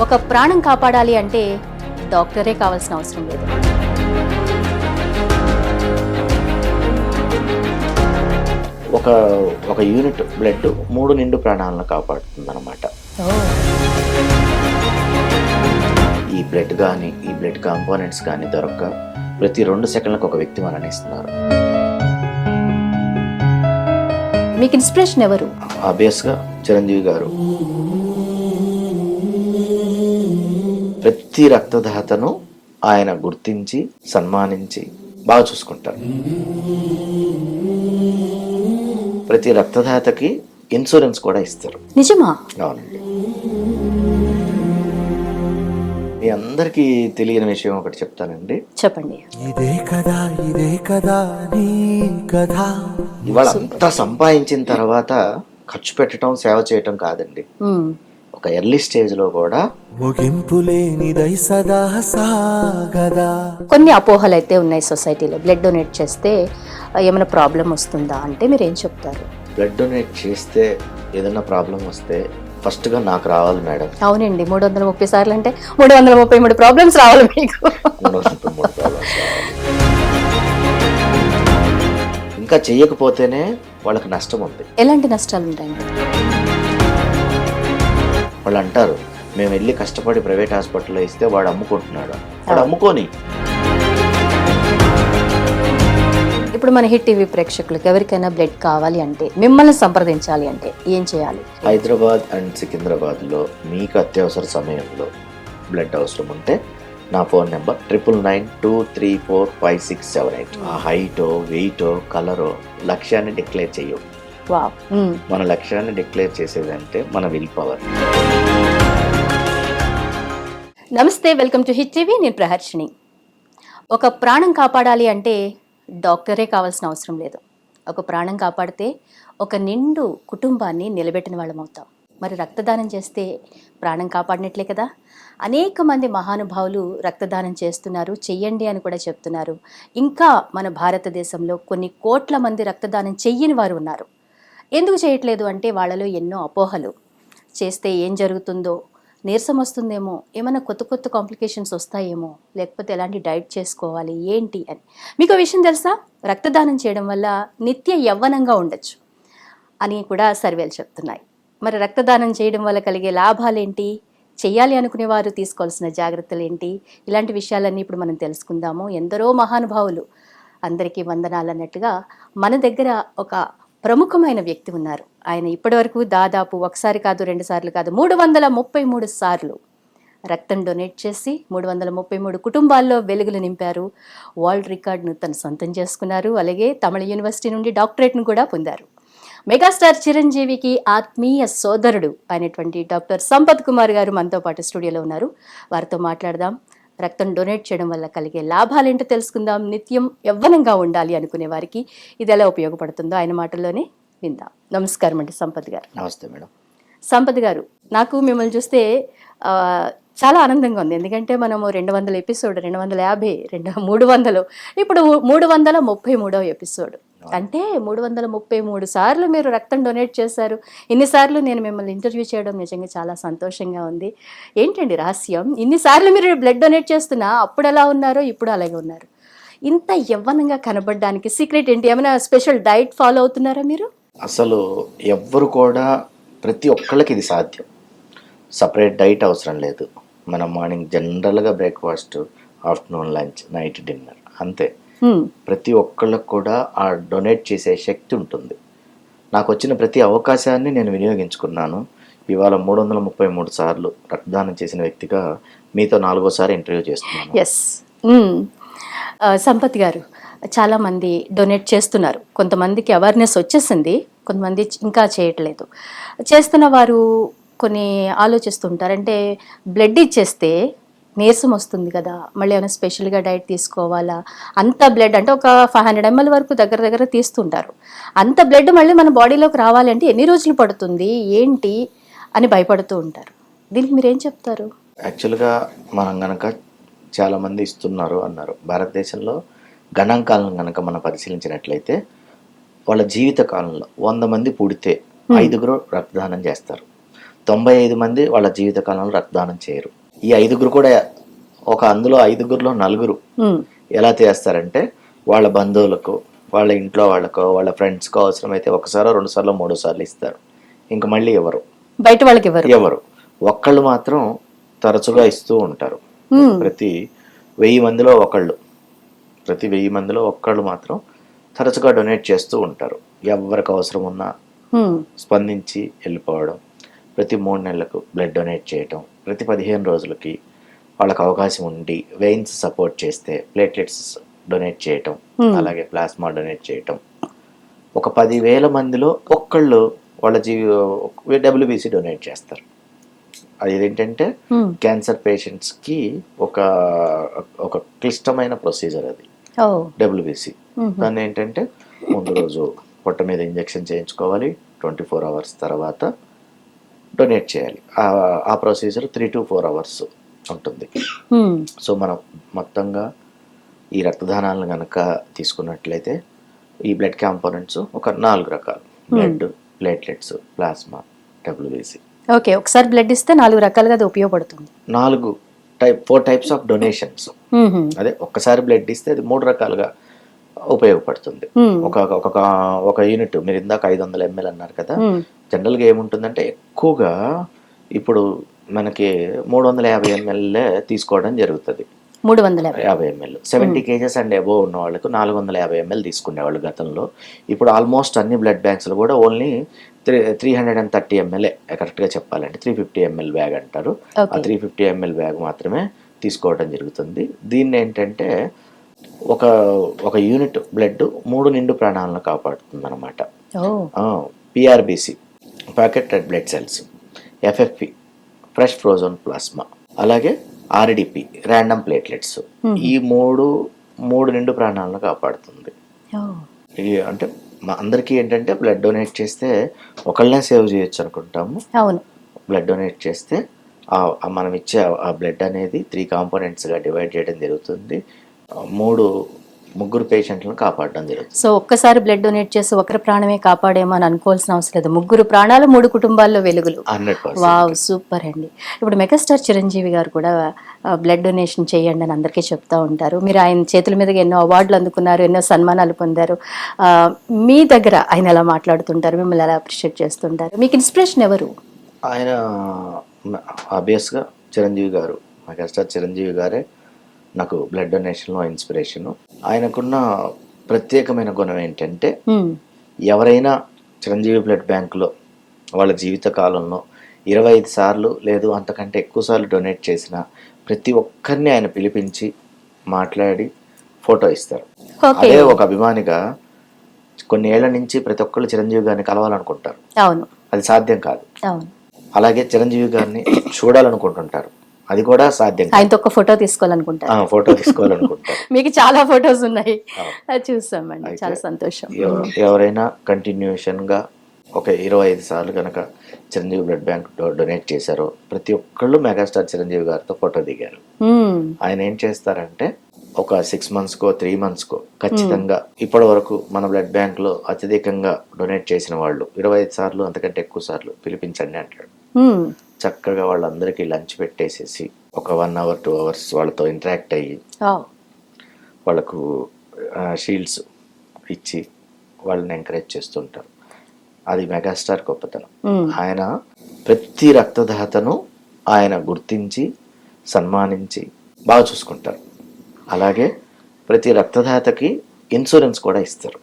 ఒక ప్రాణం కాపాడాలి అంటే డాక్టరే కావాల్సిన అవసరం లేదు. ఒక ఒక యూనిట్ బ్లడ్ 3 నిండు ప్రాణాలను కాపాడుతుందన్నమాట. ఈ బ్లడ్ కానీ ఈ బ్లడ్ కాంపోనెంట్స్ కానీ దొరక్క ప్రతి 2 సెకండ్లకు ఒక వ్యక్తి మరణిస్తున్నారు. మీకు ఇన్స్పిరేషన్ ఎవరు? ఆబ్వియస్గా చిరంజీవి గారు. ప్రతి రక్తదాతను ఆయన గుర్తించి సన్మానించి బాగా చూసుకుంటారు. ప్రతి రక్తదాతకి ఇన్సూరెన్స్ కూడా ఇస్తారు. నిజమా? అవునండి. మీ అందరికీ తెలియని విషయం ఒకటి చెప్తానండి. చెప్పండి. ఇవాళ అంతా సంపాదించిన తర్వాత ఖర్చు పెట్టడం, సేవ చేయటం కాదండి. ఒక ఎర్లీ స్టేజ్ లో కూడా కొన్ని అపోహలు అయితే ఉన్నాయి సొసైటీలో. బ్లడ్ డొనేట్ చేస్తే ఏమైనా ప్రాబ్లం వస్తుందా అంటే మీరు ఏం చెప్తారు? బ్లడ్ డొనేట్ చేస్తే ఏదైనా ప్రాబ్లం వస్తే ఫస్ట్ గా నాకు రావాలి మేడం. అవునండి, 330 సార్లు అంటే 333 ప్రాబ్లమ్స్ రావాలి మీకు. 333 ప్రాబ్లమ్స్. ఇంకా చెయ్యకపోతేనే వాళ్ళకి నష్టం ఉంది. ఎలాంటి నష్టాలు ఉంటాయండి? వాళ్ళు అంటారు, మేము వెళ్ళి కష్టపడి ప్రైవేట్ హాస్పిటల్లో ఇస్తే వాడు అమ్ముకుంటున్నాడు. వాడు అమ్ముకోని. ఇప్పుడు మన హిట్ టీవీ ప్రేక్షకులకు ఎవరికైనా బ్లడ్ కావాలి అంటే, మిమ్మల్ని సంప్రదించాలి అంటే ఏం చేయాలి? హైదరాబాద్ అండ్ సికింద్రాబాద్లో మీకు అత్యవసర సమయంలో బ్లడ్ అవసరం ఉంటే నా ఫోన్ నెంబర్ 9992345678. ఆ హైటో వెయిటో కలరో లక్ష్యాన్ని డిక్లేర్ చెయ్యవు. మన లక్ష్యాన్ని డిక్లేర్ చేసేదంటే మన విల్ పవర్. నమస్తే, వెల్కమ్ టు హిట్ టీవీ. నేను ప్రహర్షిని. ఒక ప్రాణం కాపాడాలి అంటే డాక్టరే కావాల్సిన అవసరం లేదు. ఒక ప్రాణం కాపాడితే ఒక నిండు కుటుంబాన్ని నిలబెట్టిన వాళ్ళం అవుతాం. మరి రక్తదానం చేస్తే ప్రాణం కాపాడినట్లే కదా. అనేక మంది మహానుభావులు రక్తదానం చేస్తున్నారు, చెయ్యండి అని కూడా చెప్తున్నారు. ఇంకా మన భారతదేశంలో కొన్ని కోట్ల మంది రక్తదానం చెయ్యని వారు ఉన్నారు. ఎందుకు చేయట్లేదు అంటే వాళ్ళలో ఎన్నో అపోహలు. చేస్తే ఏం జరుగుతుందో, నీరసం వస్తుందేమో, ఏమైనా కొత్త కొత్త కాంప్లికేషన్స్ వస్తాయేమో, లేకపోతే ఎలాంటి డైట్ చేసుకోవాలి ఏంటి అని. మీకు విషయం తెలుసా? రక్తదానం చేయడం వల్ల నిత్య యవ్వనంగా ఉండొచ్చు అని కూడా సర్వేలు చెప్తున్నాయి. మరి రక్తదానం చేయడం వల్ల కలిగే లాభాలేంటి, చెయ్యాలి అనుకునే వారు తీసుకోవాల్సిన జాగ్రత్తలు ఏంటి, ఇలాంటి విషయాలన్నీ ఇప్పుడు మనం తెలుసుకుందాము. ఎందరో మహానుభావులు, అందరికీ వందనాలు అన్నట్టుగా మన దగ్గర ఒక ప్రముఖమైన వ్యక్తి ఉన్నారు. ఆయన ఇప్పటివరకు దాదాపు ఒకసారి కాదు, 2 సార్లు కాదు, 333 సార్లు రక్తం డొనేట్ చేసి 333 కుటుంబాల్లో వెలుగులు నింపారు. వరల్డ్ రికార్డును తను సొంతం చేసుకున్నారు. అలాగే తమిళ యూనివర్సిటీ నుండి డాక్టరేట్ను కూడా పొందారు. మెగాస్టార్ చిరంజీవికి ఆత్మీయ సోదరుడు అయినటువంటి డాక్టర్ సంపత్ కుమార్ గారు మనతో పాటు స్టూడియోలో ఉన్నారు. వారితో మాట్లాడదాం. రక్తం డొనేట్ చేయడం వల్ల కలిగే లాభాలేంటో తెలుసుకుందాం. నిత్యం యవ్వనంగా ఉండాలి అనుకునే వారికి ఇది ఎలా ఉపయోగపడుతుందో ఆయన మాటల్లోనే విందాం. నమస్కారం అండి సంపత్ గారు. నమస్తే మేడం. సంపత్ గారు, నాకు మిమ్మల్ని చూస్తే చాలా ఆనందంగా ఉంది. ఎందుకంటే మనము 200 ఎపిసోడ్, 250, 300, ఇప్పుడు 333వ ఎపిసోడ్. అంటే 333 సార్లు మీరు రక్తం డొనేట్ చేశారు. ఇన్నిసార్లు నేను మిమ్మల్ని ఇంటర్వ్యూ చేయడం నిజంగా చాలా సంతోషంగా ఉంది. ఏంటండి రహస్యం? ఇన్నిసార్లు మీరు బ్లడ్ డొనేట్ చేస్తున్నా అప్పుడు ఎలా ఉన్నారో ఇప్పుడు అలాగే ఉన్నారు. ఇంత యవ్వనంగా కనబడడానికి సీక్రెట్ ఏంటి? ఏమైనా స్పెషల్ డైట్ ఫాలో అవుతున్నారా మీరు? అసలు ఎవ్వరు కూడా, ప్రతి ఒక్కళ్ళకి ఇది సాధ్యం. సపరేట్ డైట్ అవసరం లేదు. మనం మార్నింగ్ జనరల్గా breakfast, afternoon lunch, night dinner, అంతే. ప్రతి ఒక్కళ్ళకు కూడా ఆ డొనేట్ చేసే శక్తి ఉంటుంది. నాకు వచ్చిన ప్రతి అవకాశాన్ని నేను వినియోగించుకున్నాను. ఇవాళ 333 సార్లు రక్తదానం చేసిన వ్యక్తిగా మీతో 4వసారి ఇంటర్వ్యూ చేస్తున్నాను. ఎస్. సంపత్ గారు, చాలామంది డొనేట్ చేస్తున్నారు. కొంతమందికి అవేర్నెస్ వచ్చేసింది, కొంతమంది ఇంకా చేయట్లేదు. చేస్తున్న వారు కొన్ని ఆలోచిస్తుంటారు. అంటే బ్లడ్ ఇచ్చేస్తే నీరసం వస్తుంది కదా, మళ్ళీ ఏమైనా స్పెషల్గా డైట్ తీసుకోవాలా? అంత బ్లడ్ అంటే ఒక 500 ml వరకు దగ్గర తీస్తుంటారు. అంత బ్లడ్ మళ్ళీ మన బాడీలోకి రావాలంటే ఎన్ని రోజులు పడుతుంది ఏంటి అని భయపడుతూ ఉంటారు. దీనికి మీరేం చెప్తారు? యాక్చువల్గా మనం గనక చాలామంది ఇస్తున్నారు అన్నారు. భారతదేశంలో గణాంకాలను కనుక మనం పరిశీలించినట్లయితే వాళ్ళ జీవిత కాలంలో 100 మంది పుడితే 5గురు రక్తదానం చేస్తారు. 95 మంది వాళ్ళ జీవితకాలంలో రక్తదానం చేయరు. ఈ 5గురు కూడా అందులో 5గురిలో 4 ఎలా చేస్తారంటే వాళ్ళ బంధువులకు, వాళ్ళ ఇంట్లో వాళ్ళకో, వాళ్ళ ఫ్రెండ్స్కో అవసరమైతే ఒకసారో 2 సార్లు 3 సార్లు ఇస్తారు. ఇంక మళ్ళీ బయట వాళ్ళకి ఎవరు ఒక్కళ్ళు మాత్రం తరచుగా ఇస్తూ ఉంటారు. ప్రతి 1000 మందిలో ఒక్కళ్ళు మాత్రం తరచుగా డొనేట్ చేస్తూ ఉంటారు. ఎవరికి అవసరం ఉన్నా స్పందించి వెళ్ళిపోవడం, ప్రతి 3 నెలలకు బ్లడ్ డొనేట్ చేయటం, ప్రతి 15 రోజులకి వాళ్ళకి అవకాశం ఉండి వెయిన్స్ సపోర్ట్ చేస్తే ప్లేట్లెట్స్ డొనేట్ చేయటం, అలాగే ప్లాస్మా డొనేట్ చేయటం. ఒక 10,000 మందిలో ఒక్కళ్ళు వాళ్ళ WBC డొనేట్ చేస్తారు. అది ఏంటంటే క్యాన్సర్ పేషెంట్స్కి ఒక క్లిష్టమైన ప్రొసీజర్ అది WBC. దాన్ని ఏంటంటే ముందు రోజు పొట్ట మీద ఇంజెక్షన్ చేయించుకోవాలి, 24 అవర్స్ తర్వాత డొనేట్ చేయాలి. ఆ ప్రొసీజర్ 3 to 4 అవర్స్ ఉంటుంది. సో మనం మొత్తంగా ఈ రక్తదానాలను కనుక తీసుకున్నట్లయితే ఈ బ్లడ్ కాంపోనెంట్స్ ఒక 4 రకాలు: blood, platelets, plasma, WBC. Okay, ఒకసారి బ్లడ్ ఇస్తే 4 రకాలుగా అది ఉపయోగపడుతుంది. 4 టైప్స్ ఆఫ్ డొనేషన్స్. అదే ఒక్కసారి బ్లడ్ ఇస్తే అది 3 రకాలుగా ఉపయోగపడుతుంది. ఒక యూనిట్, మీరు ఇందాక 500 ml అన్నారు కదా, జనరల్గా ఏముంటుందంటే ఎక్కువగా ఇప్పుడు మనకి 350 ml తీసుకోవడం జరుగుతుంది. 350 ml 70 kgs అండ్ అబోవ్ ఉన్న వాళ్ళకు 450 ml తీసుకునేవాళ్ళు గతంలో. ఇప్పుడు ఆల్మోస్ట్ అన్ని బ్లడ్ బ్యాంక్స్లో కూడా ఓన్లీ 330 ml, కరెక్ట్గా చెప్పాలంటే 350 ml బ్యాగ్ అంటారు. ఆ 350 ml బ్యాగ్ మాత్రమే తీసుకోవడం జరుగుతుంది. దీన్ని ఏంటంటే ఒక యూనిట్ బ్లడ్ 3 నిండు ప్రాణాలను కాపాడుతుంది అనమాట. PRBC, packet red blood cells, FFP, fresh frozen plasma, అలాగే RDP, ర్యాండమ్ ప్లేట్లెట్స్. ఈ మూడు నిండు ప్రాణాలను కాపాడుతుంది. అంటే అందరికీ ఏంటంటే బ్లడ్ డొనేట్ చేస్తే ఒకళ్ళనే సేవ్ చేయొచ్చు అనుకుంటాము. బ్లడ్ డొనేట్ చేస్తే మనం ఇచ్చే ఆ బ్లడ్ అనేది 3 కాంపోనెంట్స్గా డివైడ్ చేయడం జరుగుతుంది. 3 పేషెంట్లను కాపాడడం జరుగుతుంది. సో ఒక్కసారి బ్లడ్ డొనేట్ చేసి ఒకరి ప్రాణమే కాపాడేమో అని అనుకోవాల్సిన అవసరం లేదు. 3 ప్రాణాలు 3 కుటుంబాల్లో వెలుగులు. 100%. వావ్, సూపర్ అండి. ఇప్పుడు మెగాస్టార్ చిరంజీవి గారు కూడా బ్లడ్ డొనేషన్ చేయండి అని అందరికీ చెప్తా ఉంటారు. మీరు ఆయన చేతుల మీదుగా ఎన్నో అవార్డులు అందుకున్నారు, ఎన్నో సన్మానాలు పొందారు. మీ దగ్గర ఆయన ఎలా మాట్లాడుతుంటారు, మిమ్మల్ని ఎలా అప్రిషియేట్ చేస్తుంటారు? మీకు ఇన్స్పిరేషన్ ఎవరు? ఆయన ఆబ్వియస్గా చిరంజీవి గారు, మెగాస్టార్ చిరంజీవి గారే నాకు బ్లడ్ డొనేషన్లో ఇన్స్పిరేషను. ఆయనకున్న ప్రత్యేకమైన గుణం ఏంటంటే ఎవరైనా చిరంజీవి బ్లడ్ బ్యాంకులో వాళ్ళ జీవిత కాలంలో 25 సార్లు లేదు అంతకంటే ఎక్కువ సార్లు డొనేట్ చేసిన ప్రతి ఒక్కరిని ఆయన పిలిపించి మాట్లాడి ఫోటో ఇస్తారు. అదే ఒక అభిమానిగా కొన్ని ఏళ్ల నుంచి ప్రతి ఒక్కళ్ళు చిరంజీవి గారిని కలవాలనుకుంటారు. అది సాధ్యం కాదు. అలాగే చిరంజీవి గారిని చూడాలనుకుంటుంటారు. అది కూడా సాధ్యం. ఆయనతో ఒక ఫోటో తీసుకోవాలనుకుంటారు. మీకు చాలా ఫొటోస్ ఉన్నాయి, అది చూస్తామండి. చాలా సంతోషం. ఎవరైనా కంటిన్యూషన్గా ఒక 25 సార్లు కనుక చిరంజీవి బ్లడ్ బ్యాంక్ డొనేట్ చేశారో ప్రతి ఒక్కళ్ళు మెగాస్టార్ చిరంజీవి గారితో ఫోటో దిగారు. ఆయన ఏం చేస్తారంటే ఒక 6 monthsకో 3 monthsకో ఖచ్చితంగా ఇప్పటి వరకు మన బ్లడ్ బ్యాంక్లో అత్యధికంగా డొనేట్ చేసిన వాళ్ళు 25 సార్లు అంతకంటే ఎక్కువ సార్లు పిలిపించండి అంటాడు. చక్కగా వాళ్ళందరికీ లంచ్ పెట్టేసేసి ఒక 1 hour 2 hours వాళ్ళతో ఇంటరాక్ట్ అయ్యి వాళ్ళకు షీల్డ్స్ ఇచ్చి వాళ్ళని ఎంకరేజ్ చేస్తుంటారు. అది మెగాస్టార్ గొప్పతనం. ఆయన ప్రతి రక్తదాతను ఆయన గుర్తించి సన్మానించి బాగా చూసుకుంటారు. అలాగే ప్రతి రక్తదాతకి ఇన్సూరెన్స్ కూడా ఇస్తారు.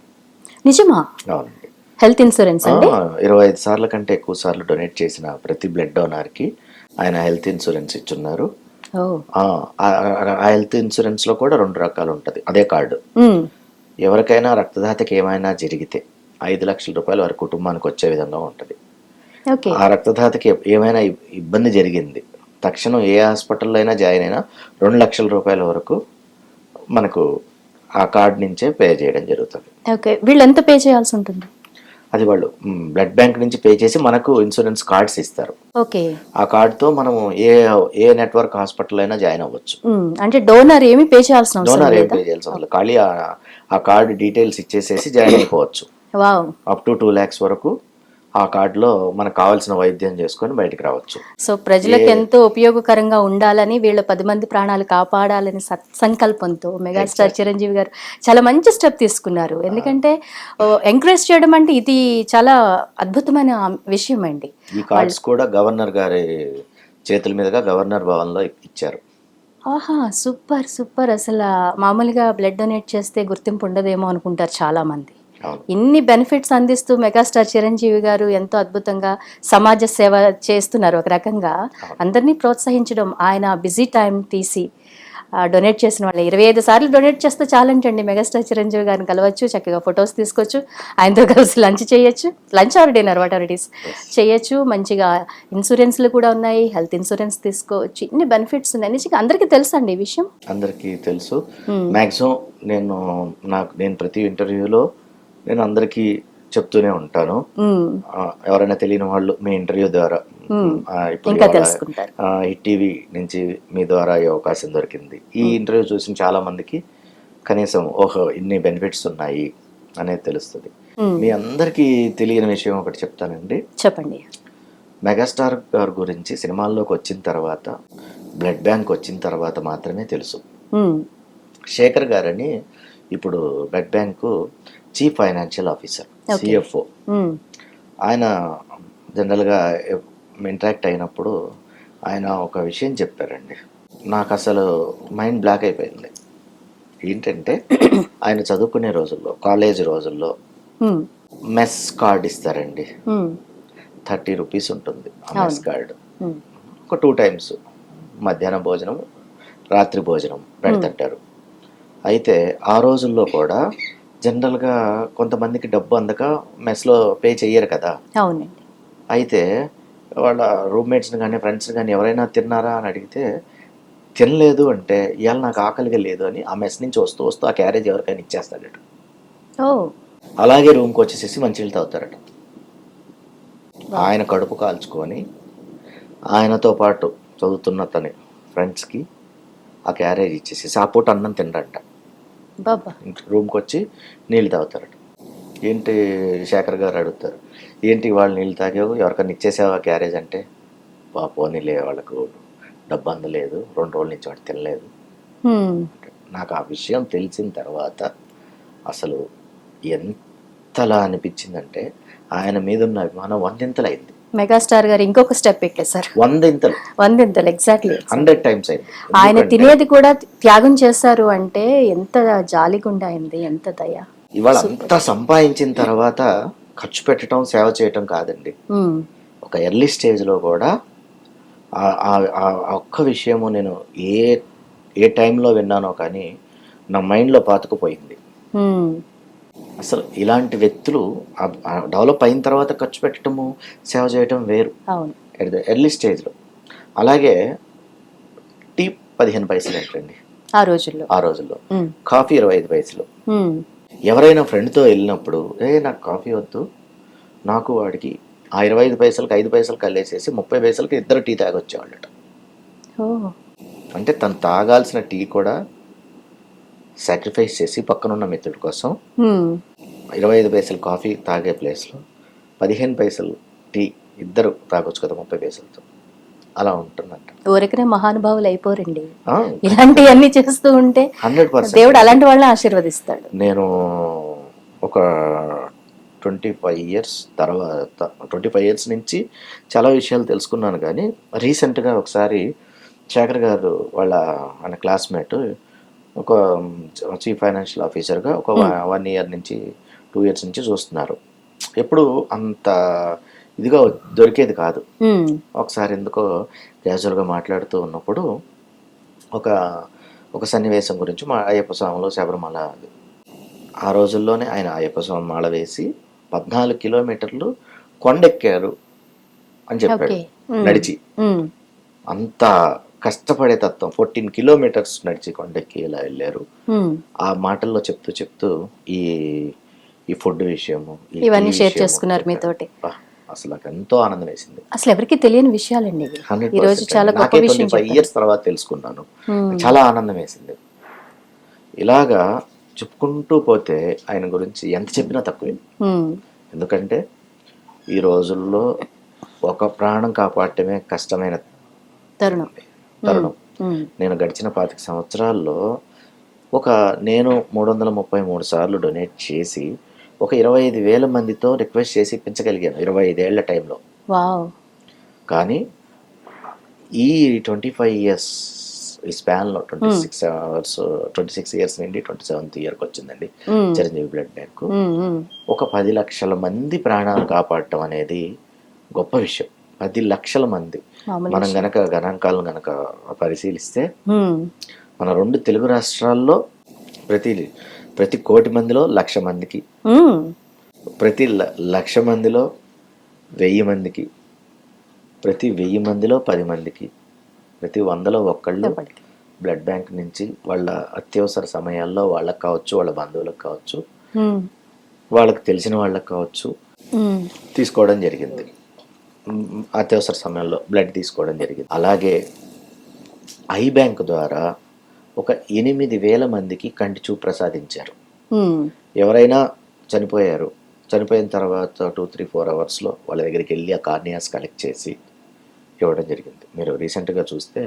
నిజమా? అవునండి. హెల్త్ ఇన్సూరెన్స్ అంటే 25 సార్లు కంటే ఎక్కువ సార్లు డొనేట్ చేసిన ప్రతి బ్లడ్ డోనర్కి ఆయన హెల్త్ ఇన్సూరెన్స్ ఇచ్చున్నారు. ఆ హెల్త్ ఇన్సూరెన్స్ లో కూడా 2 రకాలు ఉంటుంది. అదే కార్డు. ఎవరికైనా రక్తదాతకి ఏమైనా జరిగితే 5 లక్షల రూపాయలు వారి కుటుంబానికి వచ్చే విధంగా ఉంటుంది. ఆ రక్తదాతకి ఏమైనా ఇబ్బంది జరిగింది, తక్షణం ఏ హాస్పిటల్లో అయినా జాయిన్ అయినా 2 లక్షల రూపాయల వరకు మనకు ఆ కార్డు నుంచే పే చేయడం జరుగుతుంది. వీళ్ళు ఎంత పే చేయాల్సి ఉంటుంది? అది వాళ్ళు బ్లడ్ బ్యాంక్ నుంచి పే చేసి మనకు ఇన్సూరెన్స్ కార్డ్స్ ఇస్తారు. ఆ కార్డుతో మనము ఏ నెట్వర్క్ హాస్పిటల్ అయినా జాయిన్ అవ్వచ్చు. అంటే డోనర్ ఏమి పే చేయాల్సిన అవసరం లేదు. ఖాళీ ఆ కార్డు డీటెయిల్స్ ఇచ్చేసేసి జాయిన్ అయిపోవచ్చు. అప్ టు 2 lakhs వరకు ఆ కార్డులో మనకు కావాల్సిన వైద్యం చేసుకొని బయటికి రావచ్చు. సో ప్రజలకు ఎంతో ఉపయోగకరంగా ఉండాలని, వీళ్ళ 10 మంది ప్రాణాలు కాపాడాలని సత్సంకల్పంతో మెగాస్టార్ చిరంజీవి గారు చాలా మంచి స్టెప్ తీసుకున్నారు. ఎందుకంటే ఎంకరేజ్ చేయడం అంటే ఇది చాలా అద్భుతమైన విషయం అండి. ఈ కార్డ్స్ కూడా గవర్నర్ గారి చేతుల మీదుగా గవర్నర్ భవన్లో ఇచ్చారు. ఆహా! సూపర్. సూపర్. అసలా మామూలుగా బ్లడ్ డొనేట్ చేస్తే గుర్తింపు ఉండదేమో అనుకుంటారు చాలామంది. అవును. ఇన్ని బెనిఫిట్స్ అందిస్తూ మెగాస్టార్ చిరంజీవి గారు ఎంతో అద్భుతంగా సమాజ సేవ చేస్తున్నారు. ఒక రకంగా అందరినీ ప్రోత్సహించడం, ఆయన బిజీ టైం తీసి డొనేట్ చేసిన వాళ్ళు 25 సార్లు డొనేట్ చేస్తే చాలంటండి. మెగాస్టార్ చిరంజీవి గారిని కలవచ్చు, చక్కగా ఫొటోస్ తీసుకోవచ్చు, ఆయనతో కలిసి లంచ్ చేయొచ్చు, lunch or dinner what ever it is చేయొచ్చు. మంచిగా ఇన్సూరెన్స్లు కూడా ఉన్నాయి, హెల్త్ ఇన్సూరెన్స్ తీసుకోవచ్చు. ఇన్ని బెనిఫిట్స్ ఉన్నాయి. నిజంగా అందరికీ తెలుసా అండి ఈ విషయం? అందరికీ తెలుసు. మ్యాక్సిమం నేను ప్రతి ఇంటర్వ్యూలో నేను అందరికీ చెప్తూనే ఉంటాను. ఎవరైనా తెలియని వాళ్ళు మీ ఇంటర్వ్యూ ద్వారా ఇప్పుడు హిట్ టీవీ నుంచి మీ ద్వారా ఈ అవకాశం దొరికింది. ఈ ఇంటర్వ్యూ చూసిన చాలా మందికి కనీసం ఓహో ఇన్ని బెనిఫిట్స్ ఉన్నాయి అనేది తెలుస్తుంది. మీ అందరికీ తెలియని విషయం ఒకటి చెప్తానండి. చెప్పండి. మెగాస్టార్ గారి గురించి సినిమాల్లోకి వచ్చిన తర్వాత, బ్లడ్ బ్యాంక్ వచ్చిన తర్వాత మాత్రమే తెలుసు. శేఖర్ గారని ఇప్పుడు blood bank chief financial officer, CFO. ఆయన జనరల్గా ఇంటరాక్ట్ అయినప్పుడు ఆయన ఒక విషయం చెప్పారండి, నాకు అసలు మైండ్ బ్లాక్ అయిపోయింది. ఏంటంటే ఆయన చదువుకునే రోజుల్లో, కాలేజ్ రోజుల్లో మెస్ కార్డ్ ఇస్తారండి. 30 రూపీస్ ఉంటుంది ఆ మెస్ కార్డు. ఒక 2 టైమ్స్ మధ్యాహ్నం భోజనం, రాత్రి భోజనం పెడుతుంటారు. అయితే ఆ రోజుల్లో కూడా జనరల్గా కొంతమందికి డబ్బు అందక మెస్లో పే చెయ్యరు కదా. అవునండి. అయితే వాళ్ళ రూమ్మేట్స్ని కానీ ఫ్రెండ్స్ని కానీ ఎవరైనా తిన్నారా అని అడిగితే తినలేదు అంటే ఇవాళ నాకు ఆకలిగా లేదు అని ఆ మెస్ నుంచి వస్తూ వస్తూ ఆ క్యారేజ్ ఎవరికైనా ఇచ్చేస్తాడట. అలాగే రూమ్కి వచ్చేసేసి మంచినీళ్ళు తాగుతారట. ఆయన కడుపు కాల్చుకొని ఆయనతో పాటు చదువుతున్న తన ఫ్రెండ్స్కి ఆ క్యారేజ్ ఇచ్చేసేసి ఆ పూట అన్నం తినరంట. రూమ్కి వచ్చి నీళ్ళు తాగుతారట. ఏంటి శేఖర్ గారు అడుగుతారు, ఏంటి వాళ్ళు నీళ్ళు తాగావు, ఎవరికైనా ఇచ్చేసావా క్యారేజ్ అంటే, పోనీలే వాళ్ళకు డబ్బు అందలేదు, 2 రోజుల నుంచి వాడు తినలేదు. నాకు ఆ విషయం తెలిసిన తర్వాత అసలు ఎంతలా అనిపించిందంటే ఆయన మీద ఉన్న అభిమానం 100 అయింది. మెగాస్టార్ గారు ఇంకొక స్టెప్ ఎక్కేసారు. 100 ఎగ్జాక్ట్లీ 100 టైమ్స్ అయింది. ఆయన తినేది కూడా త్యాగం చేశారు అంటే ఎంత జాలిగుండా అయింది, ఎంత దయ. ఇవాళ అంతా సంపాదించిన తర్వాత ఖర్చు పెట్టడం, సేవ చేయటం కాదండి. ఒక ఎర్లీ స్టేజ్లో కూడా ఒక్క విషయము నేను ఏ టైంలో విన్నానో కానీ నా మైండ్లో పాతుకుపోయింది. అసలు ఇలాంటి వ్యక్తులు డెవలప్ అయిన తర్వాత ఖర్చు పెట్టడము, సేవ చేయటం వేరు ఎర్లీ స్టేజ్లో. అలాగే టీ 15 పైసలు ఏంటండి ఆ రోజుల్లో, కాఫీ 25 పైసలు. ఎవరైనా ఫ్రెండ్తో వెళ్ళినప్పుడు నాకు కాఫీ వద్దు, నాకు వాడికి ఆ 25 పైసలకి 5 పైసలు కల్లేసేసి 30 పైసలకి ఇద్దరు టీ తాగొచ్చేవాళ్ళట. అంటే తను తాగాల్సిన టీ కూడా సాక్రిఫైస్ చేసి పక్కనున్న మిత్రుడి కోసం 25 పైసలు కాఫీ తాగే ప్లేస్లో 15 పైసలు టీ ఇద్దరు తాగొచ్చు కదా 30 పైసలతో. అలా ఉంటుందంట. ఊరికనే మహానుభావులు అయిపోరండి, ఇలాంటివన్నీ చేస్తూ ఉంటే 100% దేవుడు అలాంటి వాళ్ళని ఆశీర్వదిస్తాడు. నేను ఒక 25 ఇయర్స్ తర్వాత 25 ఇయర్స్ నుంచి చాలా విషయాలు తెలుసుకున్నాను. కానీ రీసెంట్గా ఒకసారి శేఖర్ గారు ఆయన క్లాస్మేట్ ఒక చీఫ్ ఫైనాన్షియల్ ఆఫీసర్గా ఒక 1 ఇయర్ నుంచి 2 ఇయర్స్ నుంచి చూస్తున్నారు. ఎప్పుడు అంత ఇదిగా దొరికేది కాదు. ఒకసారి ఎందుకో క్యాజువల్గా మాట్లాడుతూ ఉన్నప్పుడు ఒక సన్నివేశం గురించి అయ్యప్ప స్వామిలో శబరిమల, ఆ రోజుల్లోనే ఆయన అయ్యప్ప స్వామి మాల వేసి 14 కిలోమీటర్లు కొండెక్కారు అని చెప్పాడు నడిచి. అంత కష్టపడే తత్వం 14 కిలోమీటర్స్ నడిచి కొండెక్కి ఇలా వెళ్ళారు. ఆ మాటల్లో చెప్తూ ఈ ఫుడ్ విషయము ఇవన్నీ షేర్ చేసుకున్నారు మీతోటి. అసలు నాకు ఎంతో ఆనందం వేసింది. అసలు ఎవరికి తెలియని విషయాలండి ఈ రోజు చాలా గొప్ప విషయం. 25 ఇయర్స్ తర్వాత తెలుసుకున్నాను. చాలా ఆనందం వేసింది. ఇలాగా చెప్పుకుంటూ పోతే ఆయన గురించి ఎంత చెప్పినా తక్కువే. ఎందుకంటే ఈ రోజుల్లో ఒక ప్రాణం కాపాడటమే కష్టమైన తరుణం. తరుణం. ఉమ్, నేను గడిచిన 25 సంవత్సరాల్లో నేను 333 సార్లు డొనేట్ చేసి ఒక 25,000 మందితో రిక్వెస్ట్ చేసి ఇప్పించగలిగాను 25 ఏళ్ల టైంలో. వావ్. కానీ ఈ 25 ఇయర్స్ ఈ స్పాన్లో 26 ఇయర్స్ నుండి 27th ఇయర్కి వచ్చిందండి ఉమ్, చిరంజీవి బ్లడ్ బ్యాంకు. ఉమ్, ఉమ్, ఒక 10 లక్షల మంది ప్రాణాలు కాపాడటం అనేది గొప్ప విషయం. 10 లక్షల మంది. మామూలు మనం విషయం. గనక గణాంకాలను గనక పరిశీలిస్తే ఉమ్, మన 2 తెలుగు రాష్ట్రాల్లో ప్రతి కోటి మందిలో 1,00,000 మందికి, ఉమ్, ప్రతి 1,00,000 మందిలో 1000 మందికి, ప్రతి 1000 మందిలో 10 మందికి, ప్రతి 100లో ఒక్కళ్ళు చెప్పండి. బ్లడ్ బ్యాంక్ నుంచి వాళ్ళ అత్యవసర సమయాల్లో వాళ్ళకి కావచ్చు, వాళ్ళ బంధువులకు కావచ్చు, ఉమ్, వాళ్ళకి తెలిసిన వాళ్ళకి కావచ్చు ఉమ్, తీసుకోవడం జరిగింది. అత్యవసర సమయంలో బ్లడ్ తీసుకోవడం జరిగింది. అలాగే ఐ బ్యాంక్ ద్వారా ఒక 8,000 మందికి కంటి చూపు ప్రసాదించారు. ఉమ్, ఎవరైనా చనిపోయిన తర్వాత 2-3-4 అవర్స్లో వాళ్ళ దగ్గరికి వెళ్ళి ఆ కార్నియాస్ కలెక్ట్ చేసి ఇవ్వడం జరిగింది. మీరు రీసెంట్గా చూస్తే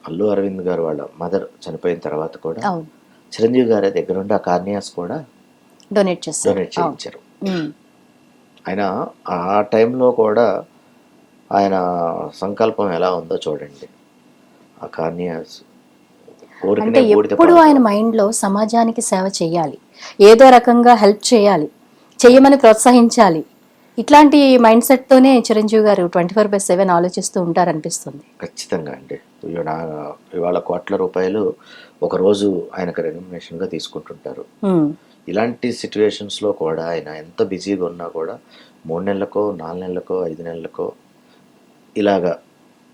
అల్లు అరవింద్ గారు వాళ్ళ మదర్ చనిపోయిన తర్వాత కూడా అవును, చిరంజీవి గారి దగ్గర ఉండి ఆ కార్నియాస్ కూడా డొనేట్ చేస్తారు. డొనేట్ చేయించారు. ఉమ్, ఆయన ఆ టైంలో కూడా ఆయన సంకల్పం ఎలా ఉందో చూడండి. ఆ కార్నియాస్ అంటే కోరికనే బూడిద ఎప్పుడు పాలు. ఆయన మైండ్లో సమాజానికి సేవ చేయాలి, ఏదో రకంగా హెల్ప్ చేయాలి, చెయ్యమని ప్రోత్సహించాలి, ఇట్లాంటి మైండ్ సెట్తోనే చిరంజీవి గారు 24/7 ఆలోచిస్తూ ఉంటారనిపిస్తుంది. ఖచ్చితంగా అండి. ఇవాళ కోట్ల రూపాయలు ఒకరోజు ఆయనకు రెమ్యునరేషన్గా తీసుకుంటుంటారు. ఉమ్, ఇలాంటి సిచ్యువేషన్స్లో కూడా ఆయన ఎంత బిజీగా ఉన్నా కూడా 3 నెలలకో 4 నెలలకో 5 నెలలకో ఇలాగా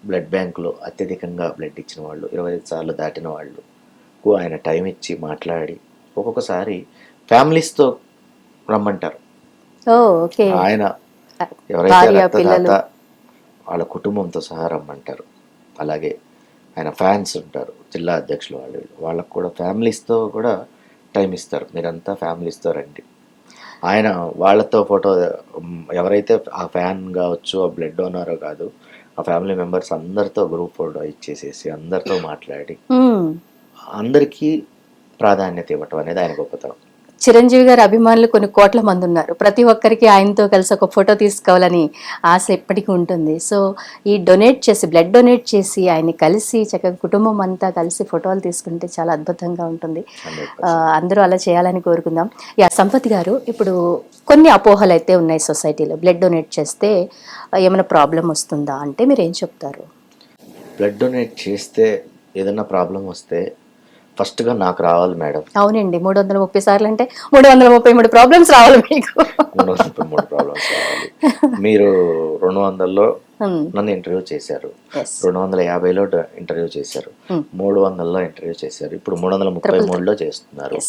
బ్లడ్ బ్యాంకులో అత్యధికంగా బ్లడ్ ఇచ్చిన వాళ్ళు 25 సార్లు దాటిన వాళ్ళకు ఆయన టైం ఇచ్చి మాట్లాడి ఒక్కొక్కసారి ఫ్యామిలీస్తో రమ్మంటారు. ఓ ఓకే. ఆయన ఎవరైతే భార్య, రక్తదాత పిల్లలు. వాళ్ళ కుటుంబంతో సహా రమ్మంటారు. అలాగే ఆయన ఫ్యాన్స్ ఉంటారు, జిల్లా అధ్యక్షులు వాళ్ళకు కూడా ఫ్యామిలీస్తో కూడా టైం ఇస్తారు. మీరంతా ఫ్యామిలీస్తో రండి. ఆయన వాళ్ళతో ఫోటో ఎవరైతే ఆ ఫ్యాన్ కావచ్చు, ఆ బ్లడ్ డోనరో కాదు, ఆ ఫ్యామిలీ మెంబర్స్ అందరితో గ్రూప్ ఫోటో ఇచ్చేసేసి అందరితో మాట్లాడి ఉమ్. అందరికీ ప్రాధాన్యత ఇవ్వటం అనేది ఆయన గొప్పతనం. చిరంజీవి గారి అభిమానులు కొన్ని కోట్ల మంది ఉన్నారు. ప్రతి ఒక్కరికి ఆయనతో కలిసి ఒక ఫోటో తీసుకోవాలని ఆశ ఎప్పటికీ ఉంటుంది. సో ఈ బ్లడ్ డొనేట్ చేసి ఆయన్ని కలిసి చక్కగా కుటుంబం అంతా కలిసి ఫోటోలు తీసుకుంటే చాలా అద్భుతంగా ఉంటుంది. 100%. అందరూ అలా చేయాలని కోరుకుందాం. సంపత్ గారు, ఇప్పుడు కొన్ని అపోహలు అయితే ఉన్నాయి సొసైటీలో. బ్లడ్ డొనేట్ చేస్తే ఏమైనా ప్రాబ్లం వస్తుందా అంటే మీరు ఏం చెప్తారు? బ్లడ్ డొనేట్ చేస్తే ఏదైనా ప్రాబ్లం వస్తే ఫస్ట్గా నాకు రావాలి మేడం. అవునండి, 330 సార్లు అంటే 333 ప్రాబ్లమ్స్ రావాలి మీకు. 333 ప్రాబ్లమ్స్ రావాలి. మీరు 200లో నన్ను ఇంటర్వ్యూ చేశారు, 250లో ఇంటర్వ్యూ చేశారు, 300లో ఇంటర్వ్యూ చేశారు, ఇప్పుడు 333లో చేస్తున్నారు.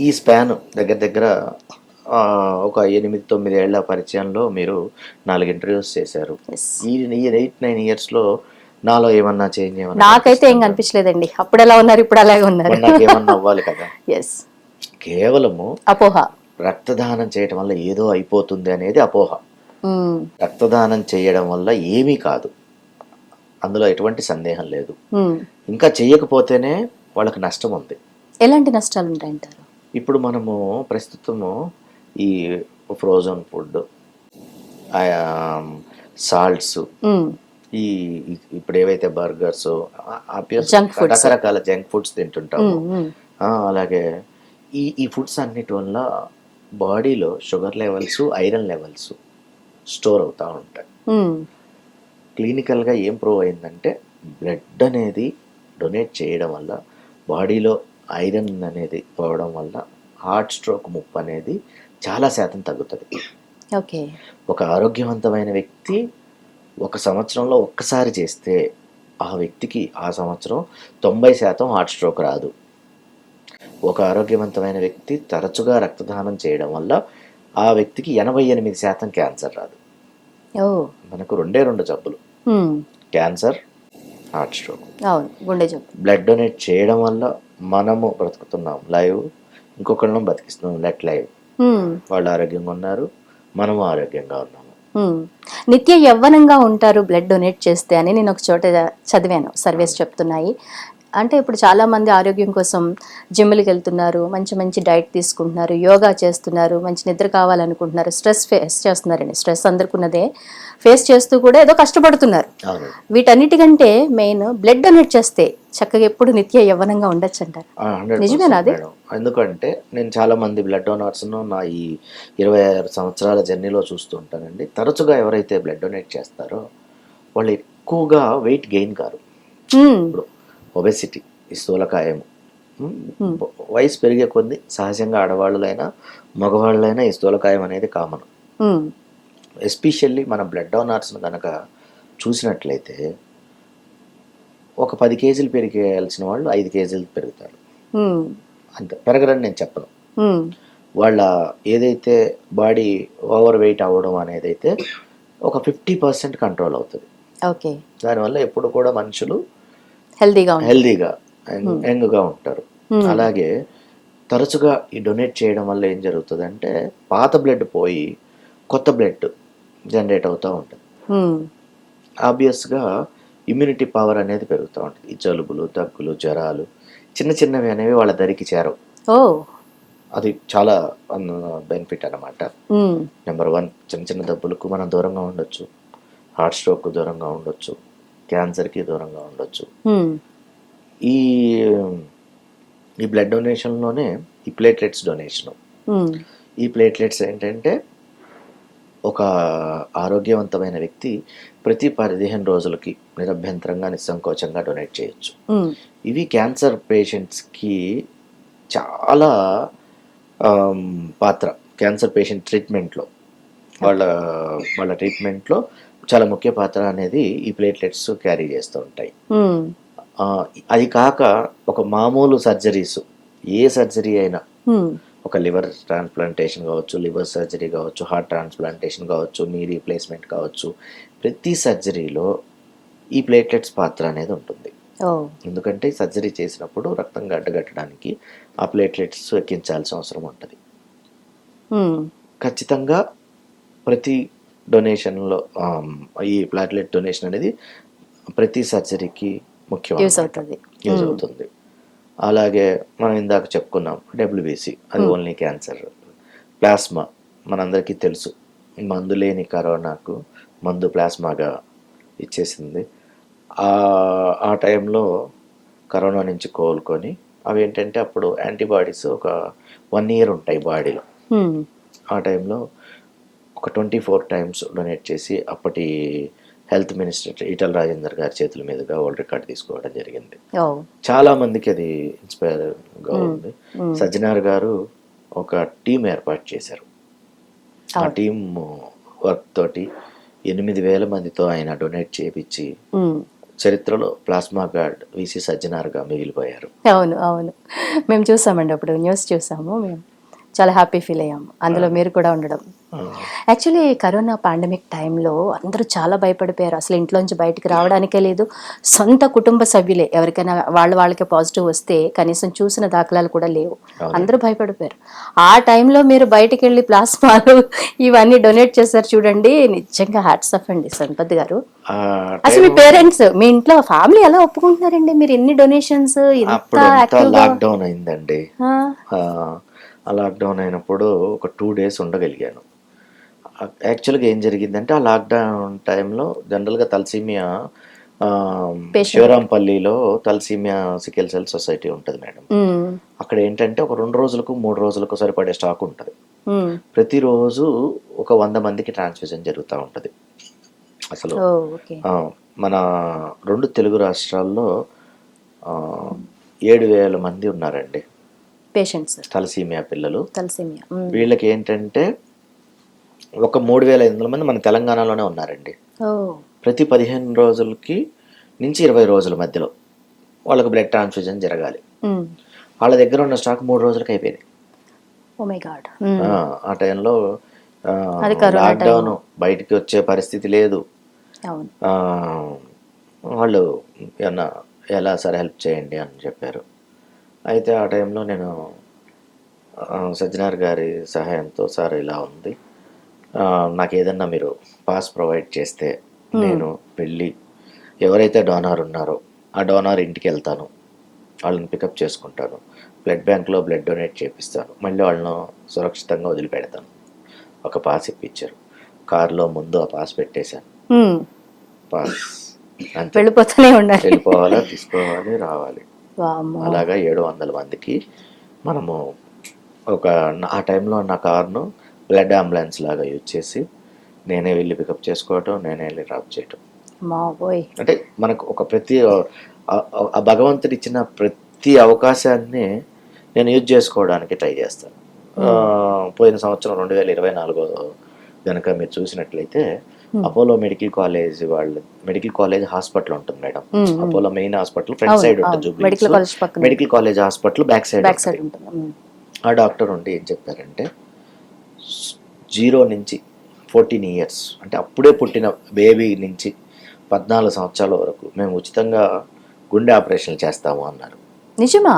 ఈ స్పాన్ దగ్గర దగ్గర ఒక 8-9 ఏళ్ల పరిచయంలో మీరు 4 ఇంటర్వ్యూస్ చేశారు. ఈ 8-9 ఇయర్స్లో నాలో ఏమన్నా చేంజ్ నాకైతే ఏం కనిపించలేదండి. అప్పుడు ఎలా ఉన్నారు, ఇప్పుడు అలాగే ఉన్నారు. నాకేమన్నా అవ్వాలి కదా. ఎస్, కేవలము అపోహ. రక్తదానం చేయడం వల్ల ఏదో అయిపోతుంది అనేది అపోహ. రక్తదానం చేయడం వల్ల ఏమీ కాదు, అందులో ఎటువంటి సందేహం లేదు. ఇంకా చెయ్యకపోతేనే వాళ్ళకి నష్టం ఉంది. ఎలాంటి నష్టాలు ఉంటాయంటారు? ఇప్పుడు మనము ప్రస్తుతము ఈ ఫ్రోజన్ ఫుడ్, సాల్ట్స్, ఈ ఇప్పుడు ఏవైతే బర్గర్స్, రకరకాల జంక్ ఫుడ్స్ తింటుంటాము. అలాగే ఈ ఫుడ్స్ అన్నిటి వల్ల బాడీలో sugar levels, iron levels store అవుతూ ఉంటాయి. క్లినికల్గా ఏం ప్రూవ్ అయిందంటే బ్లడ్ అనేది డొనేట్ చేయడం వల్ల బాడీలో ఐరన్ అనేది పోవడం వల్ల హార్ట్ స్ట్రోక్ ముప్పు అనేది చాలా శాతం తగ్గుతుంది. ఓకే. ఒక ఆరోగ్యవంతమైన వ్యక్తి 1 సంవత్సరంలో ఒక్కసారి చేస్తే ఆ వ్యక్తికి ఆ సంవత్సరం 90% హార్ట్ స్ట్రోక్ రాదు. ఒక ఆరోగ్యవంతమైన వ్యక్తి తరచుగా రక్తదానం చేయడం వల్ల ఆ వ్యక్తికి 88% క్యాన్సర్ రాదు. మనకు 2 జబ్బులు, క్యాన్సర్, హార్ట్ స్ట్రోక్. గుండె జబ్బు. బ్లడ్ డొనేట్ చేయడం వల్ల మనము బ్రతుకుతున్నాం, లైవ్, ఇంకొకళ్ళను బతికిస్తున్నాం, లైవ్. వాళ్ళు ఆరోగ్యంగా ఉన్నారు, మనము ఆరోగ్యంగా ఉన్నాము. నిత్య యవ్వనంగా ఉంటారు బ్లడ్ డొనేట్ చేస్తే అని నేను ఒక చోట చదివాను, సర్వేస్ చెప్తున్నాయి. అంటే ఇప్పుడు చాలామంది ఆరోగ్యం కోసం జిమ్లకు వెళ్తున్నారు, మంచి మంచి డైట్ తీసుకుంటున్నారు, యోగా చేస్తున్నారు, మంచి నిద్ర కావాలనుకుంటున్నారు, స్ట్రెస్ ఫేస్ చేస్తున్నారండి. స్ట్రెస్ అందరికున్నదే, ఫేస్ చేస్తూ కూడా ఏదో కష్టపడుతున్నారు. అవును. వీటన్నిటికంటే మెయిన్ బ్లడ్ డొనేట్ చేస్తే చక్కగా ఎప్పుడు నిత్య యవ్వనంగా ఉండొచ్చు అంటారు. 100% నిజమేనా అది? మేడం. ఎందుకంటే నేను చాలామంది బ్లడ్ డోనర్స్ను నా ఈ 26 సంవత్సరాల జర్నీలో చూస్తూ ఉంటానండి. తరచుగా ఎవరైతే బ్లడ్ డొనేట్ చేస్తారో వాళ్ళు ఎక్కువగా వెయిట్ గెయిన్ కారు. మ్మ్. ఇప్పుడు ఒబెసిటీ, ఈ స్థూలకాయం, వయసు పెరిగే కొద్దీ సహజంగా ఆడవాళ్ళైనా మగవాళ్ళైనా ఈ స్థూలకాయం అనేది కామన్. మ్మ్. ఎస్పెషల్లీ మన బ్లడ్ డోనర్స్ను కనుక చూసినట్లయితే ఒక 10 కేజీలు పెరిగేయాల్సిన వాళ్ళు 5 కేజీలు పెరుగుతారు. మ్మ్. అంత పెరగరని నేను చెప్పను. మ్మ్. వాళ్ళ ఏదైతే బాడీ ఓవర్ వెయిట్ అవ్వడం అనేది అయితే ఒక 50% కంట్రోల్ అవుతుంది. ఓకే. దానివల్ల ఎప్పుడు కూడా మనుషులు హెల్దీగా ఉంటుంది. హెల్దీగా యంగ్గా ఉంటారు. అలాగే తరచుగా ఈ డొనేట్ చేయడం వల్ల ఏం జరుగుతుందంటే పాత బ్లడ్ పోయి కొత్త బ్లడ్ జనరేట్ అవుతూ ఉంటుంది. మ్మ్. ఆబ్వియస్గా ఇమ్యూనిటీ పవర్ అనేది పెరుగుతూ ఉంటుంది. ఈ జలుబులు, దగ్గులు, జ్వరాలు చిన్న చిన్నవి అనేవి వాళ్ళ దరికి చేరవు. ఓ. అది చాలా బెనిఫిట్ అన్నమాట. మ్మ్. నెంబర్ 1, చిన్న చిన్న దెబ్బలకు మనం దూరంగా ఉండొచ్చు, హార్ట్ స్ట్రోక్కు దూరంగా ఉండొచ్చు, క్యాన్సర్కి దూరంగా ఉండొచ్చు. మ్మ్. ఈ ఈ బ్లడ్ డొనేషన్లోనే ఈ ప్లేట్లెట్స్ డొనేషను. మ్మ్. ఈ ప్లేట్లెట్స్ ఏంటంటే ఒక ఆరోగ్యవంతమైన వ్యక్తి ప్రతి 15 రోజులకి నిరభ్యంతరంగా నిస్సంకోచంగా డొనేట్ చేయొచ్చు. మ్మ్. ఇవి క్యాన్సర్ పేషెంట్స్కి చాలా పాత్ర. క్యాన్సర్ పేషెంట్ ట్రీట్మెంట్లో వాళ్ళ వాళ్ళ ట్రీట్మెంట్లో చాలా ముఖ్య పాత్ర అనేది ఈ ప్లేట్లెట్స్ క్యారీ చేస్తూ ఉంటాయి. మ్మ్. అది కాక ఒక మామూలు సర్జరీస్, ఏ సర్జరీ అయినా, మ్మ్. ఒక లివర్ ట్రాన్స్ప్లాంటేషన్ కావచ్చు, లివర్ సర్జరీ కావచ్చు, హార్ట్ ట్రాన్స్ప్లాంటేషన్ కావచ్చు, నీ రీప్లేస్మెంట్ కావచ్చు, ప్రతి సర్జరీలో ఈ ప్లేట్లెట్స్ పాత్ర అనేది ఉంటుంది. ఓ. ఎందుకంటే సర్జరీ చేసినప్పుడు రక్తం గడ్డగట్టడానికి ఆ ప్లేట్లెట్స్ ఎక్కించాల్సిన అవసరం ఉంటుంది. మ్మ్. ఖచ్చితంగా ప్రతి డొనేషన్లో ఈ ప్లేట్లెట్ డొనేషన్ అనేది ప్రతి సర్జరీకి ముఖ్యం, యూస్ అవుతుంది. యూజ్ అవుతుంది. అలాగే మనం ఇందాక చెప్పుకున్నాం డబ్ల్యూబీసీ, అది ఓన్లీ క్యాన్సర్. ప్లాస్మా మనందరికీ తెలుసు, మందు లేని కరోనాకు మందు ప్లాస్మాగా ఇచ్చేసింది. ఆ టైంలో కరోనా నుంచి కోలుకొని అవి ఏంటంటే అప్పుడు యాంటీబాడీస్ ఒక 1 year ఉంటాయి బాడీలో. మ్మ్. ఆ టైంలో ఒక 24 times డొనేట్ చేసి అప్పటి హెల్త్ మినిస్టర్ ఈటల రాజేందర్ గారి చేతుల మీదుగా వరల్డ్ రికార్డ్ తీసుకోవడం జరిగింది. ఓ. చాలా మందికి అది ఇన్స్పైర్గా ఉంది. సజ్జనార్ గారు ఒక టీం ఏర్పాటు చేశారు. ఆ టీం వర్క్ తోటి 8,000 మందితో ఆయన డొనేట్ చేయించి చరిత్రలో ప్లాస్మా గార్డ్ విసి సజ్జనార్గా మిగిలిపోయారు. అవును, అవును, మేము చూసామండి, అప్పుడు న్యూస్ చూసాము. మేము చాలా హ్యాపీ ఫీల్ అయ్యాము అందులో మీరు కూడా ఉండడం. యాక్చువల్లీ కరోనా పాండమిక్ టైంలో అందరూ చాలా భయపడిపోయారు. అసలు ఇంట్లోంచి బయటికి రావడానికే లేదు. సొంత కుటుంబ సభ్యులే ఎవరికైనా వాళ్ళకే పాజిటివ్ వస్తే కనీసం చూసిన దాఖలాలు కూడా లేవు. అందరూ భయపడిపోయారు. ఆ టైంలో మీరు బయటికి వెళ్ళి ప్లాస్మాలు ఇవన్నీ డొనేట్ చేశారు చూడండి, నిజంగా హ్యాట్స్ ఆఫ్ అండి సంపత్ గారు. అసలు మీ పేరెంట్స్, మీ ఇంట్లో ఫ్యామిలీ ఎలా ఒప్పుకుంటున్నారండి మీరు ఎన్ని డొనేషన్స్? లాక్డౌన్ అయిందండి. ఆ లాక్డౌన్ అయినప్పుడు ఒక 2 days ఉండగలిగాను. యాక్చువల్గా ఏం జరిగిందంటే ఆ లాక్డౌన్ టైంలో జనరల్గా తలసీమియా శివరాంపల్లిలో తలసీమియా సికిల్ సెల్ సొసైటీ ఉంటుంది మేడం. అక్కడ ఏంటంటే ఒక 2 రోజులకు 3 రోజులకు సరిపడే స్టాక్ ఉంటుంది. ప్రతిరోజు ఒక 100 మందికి ట్రాన్స్ఫ్యూజన్ జరుగుతూ ఉంటుంది. అసలు మన 2 తెలుగు రాష్ట్రాల్లో 7,000 మంది ఉన్నారండి పేషెంట్స్, తలసీమియా పిల్లలు. తలసీమియా వీళ్ళకి ఏంటంటే ఒక 3,500 మంది మన తెలంగాణలోనే ఉన్నారండి. ప్రతి 15 రోజులకి నుంచి 20 రోజుల మధ్యలో వాళ్ళకి బ్లడ్ ట్రాన్స్ఫ్యూజన్ జరగాలి. వాళ్ళ దగ్గర ఉన్న స్టాక్ 3 రోజులకి అయిపోయింది. ఆ టైంలో లాక్డౌన్, బయటికి వచ్చే పరిస్థితి లేదు. వాళ్ళు ఎలా సార్ హెల్ప్ చేయండి అని చెప్పారు. అయితే ఆ టైంలో నేను సజ్జనార్ గారి సహాయంతో, సార్ ఇలా ఉంది, నాకు ఏదన్నా మీరు పాస్ ప్రొవైడ్ చేస్తే నేను వెళ్ళి ఎవరైతే డోనార్ ఉన్నారో ఆ డోనార్ ఇంటికి వెళ్తాను, వాళ్ళని పికప్ చేసుకుంటాను, బ్లడ్ బ్యాంక్లో బ్లడ్ డొనేట్ చేపిస్తాను, మళ్ళీ వాళ్ళను సురక్షితంగా వదిలిపెడతాను. ఒక పాస్ ఇప్పించారు, కారులో ముందు ఆ పాస్ పెట్టేశాను. పాస్ అంతే, వెళ్ళిపోతూనే ఉండాలి. వెళ్ళిపోవాలా, తీసుకోవాలి, రావాలి. వామ్మో. అలాగా 700 మందికి మనము ఆ టైంలో నా కార్ను బ్లడ్ అంబులెన్స్ లాగా యూజ్ చేసి నేనే వెళ్ళి పికప్ చేసుకోవటం, నేనే వెళ్ళి డ్రాప్ చేయటం. మాబోయ్. అంటే మనకు ఒక ఆ భగవంతుడు ఇచ్చిన ప్రతి అవకాశాన్ని నేను యూజ్ చేసుకోవడానికి ట్రై చేస్తాను. పోయిన సంవత్సరం 2024 కనుక మీరు చూసినట్లయితే అపోలో మెడికల్ కాలేజ్ హాస్పిటల్ ఉంటుంది madam. Apollo main hospital front side ఉంటుంది, medical college hospital back side ఉంటుంది. ఆ డాక్టర్ ఉండి ఏం చెప్పారంటే 0 నుంచి 14 years అంటే అప్పుడే పుట్టిన బేబీ నుంచి 14 సంవత్సరాల వరకు మేము ఉచితంగా గుండె ఆపరేషన్లు చేస్తాము అన్నారు. నిజమా?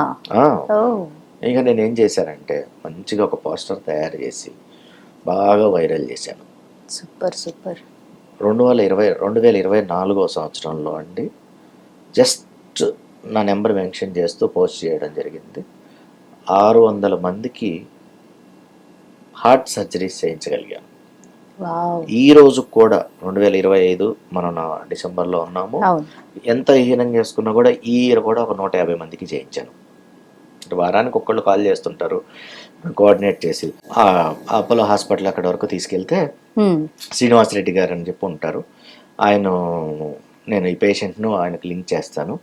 ఇక నేను ఏం చేశానంటే మంచిగా ఒక పోస్టర్ తయారు చేసి బాగా వైరల్ చేశాను. Super super. 2024 సంవత్సరంలో అండి జస్ట్ నా నెంబర్ మెన్షన్ చేస్తూ పోస్ట్ చేయడం జరిగింది. 600 మందికి హార్ట్ సర్జరీస్ చేయించగలిగాను. ఈ రోజు కూడా 2025 మనం డిసెంబర్లో ఉన్నాము. ఎంత హీనం చేసుకున్నా కూడా ఈ ఇయర్ కూడా ఒక 150 మందికి చేయించాను. వారానికి ఒక్కళ్ళు కాల్ చేస్తుంటారు, కోఆర్డినేట్ చేసి అపోలో హాస్పిటల్ అక్కడ వరకు తీసుకెళ్తే శ్రీనివాస్ రెడ్డి గారు అని చెప్పి ఉంటారు. నేను ఈ పేషెంట్ను ఆయనకు లింక్ చేస్తాను.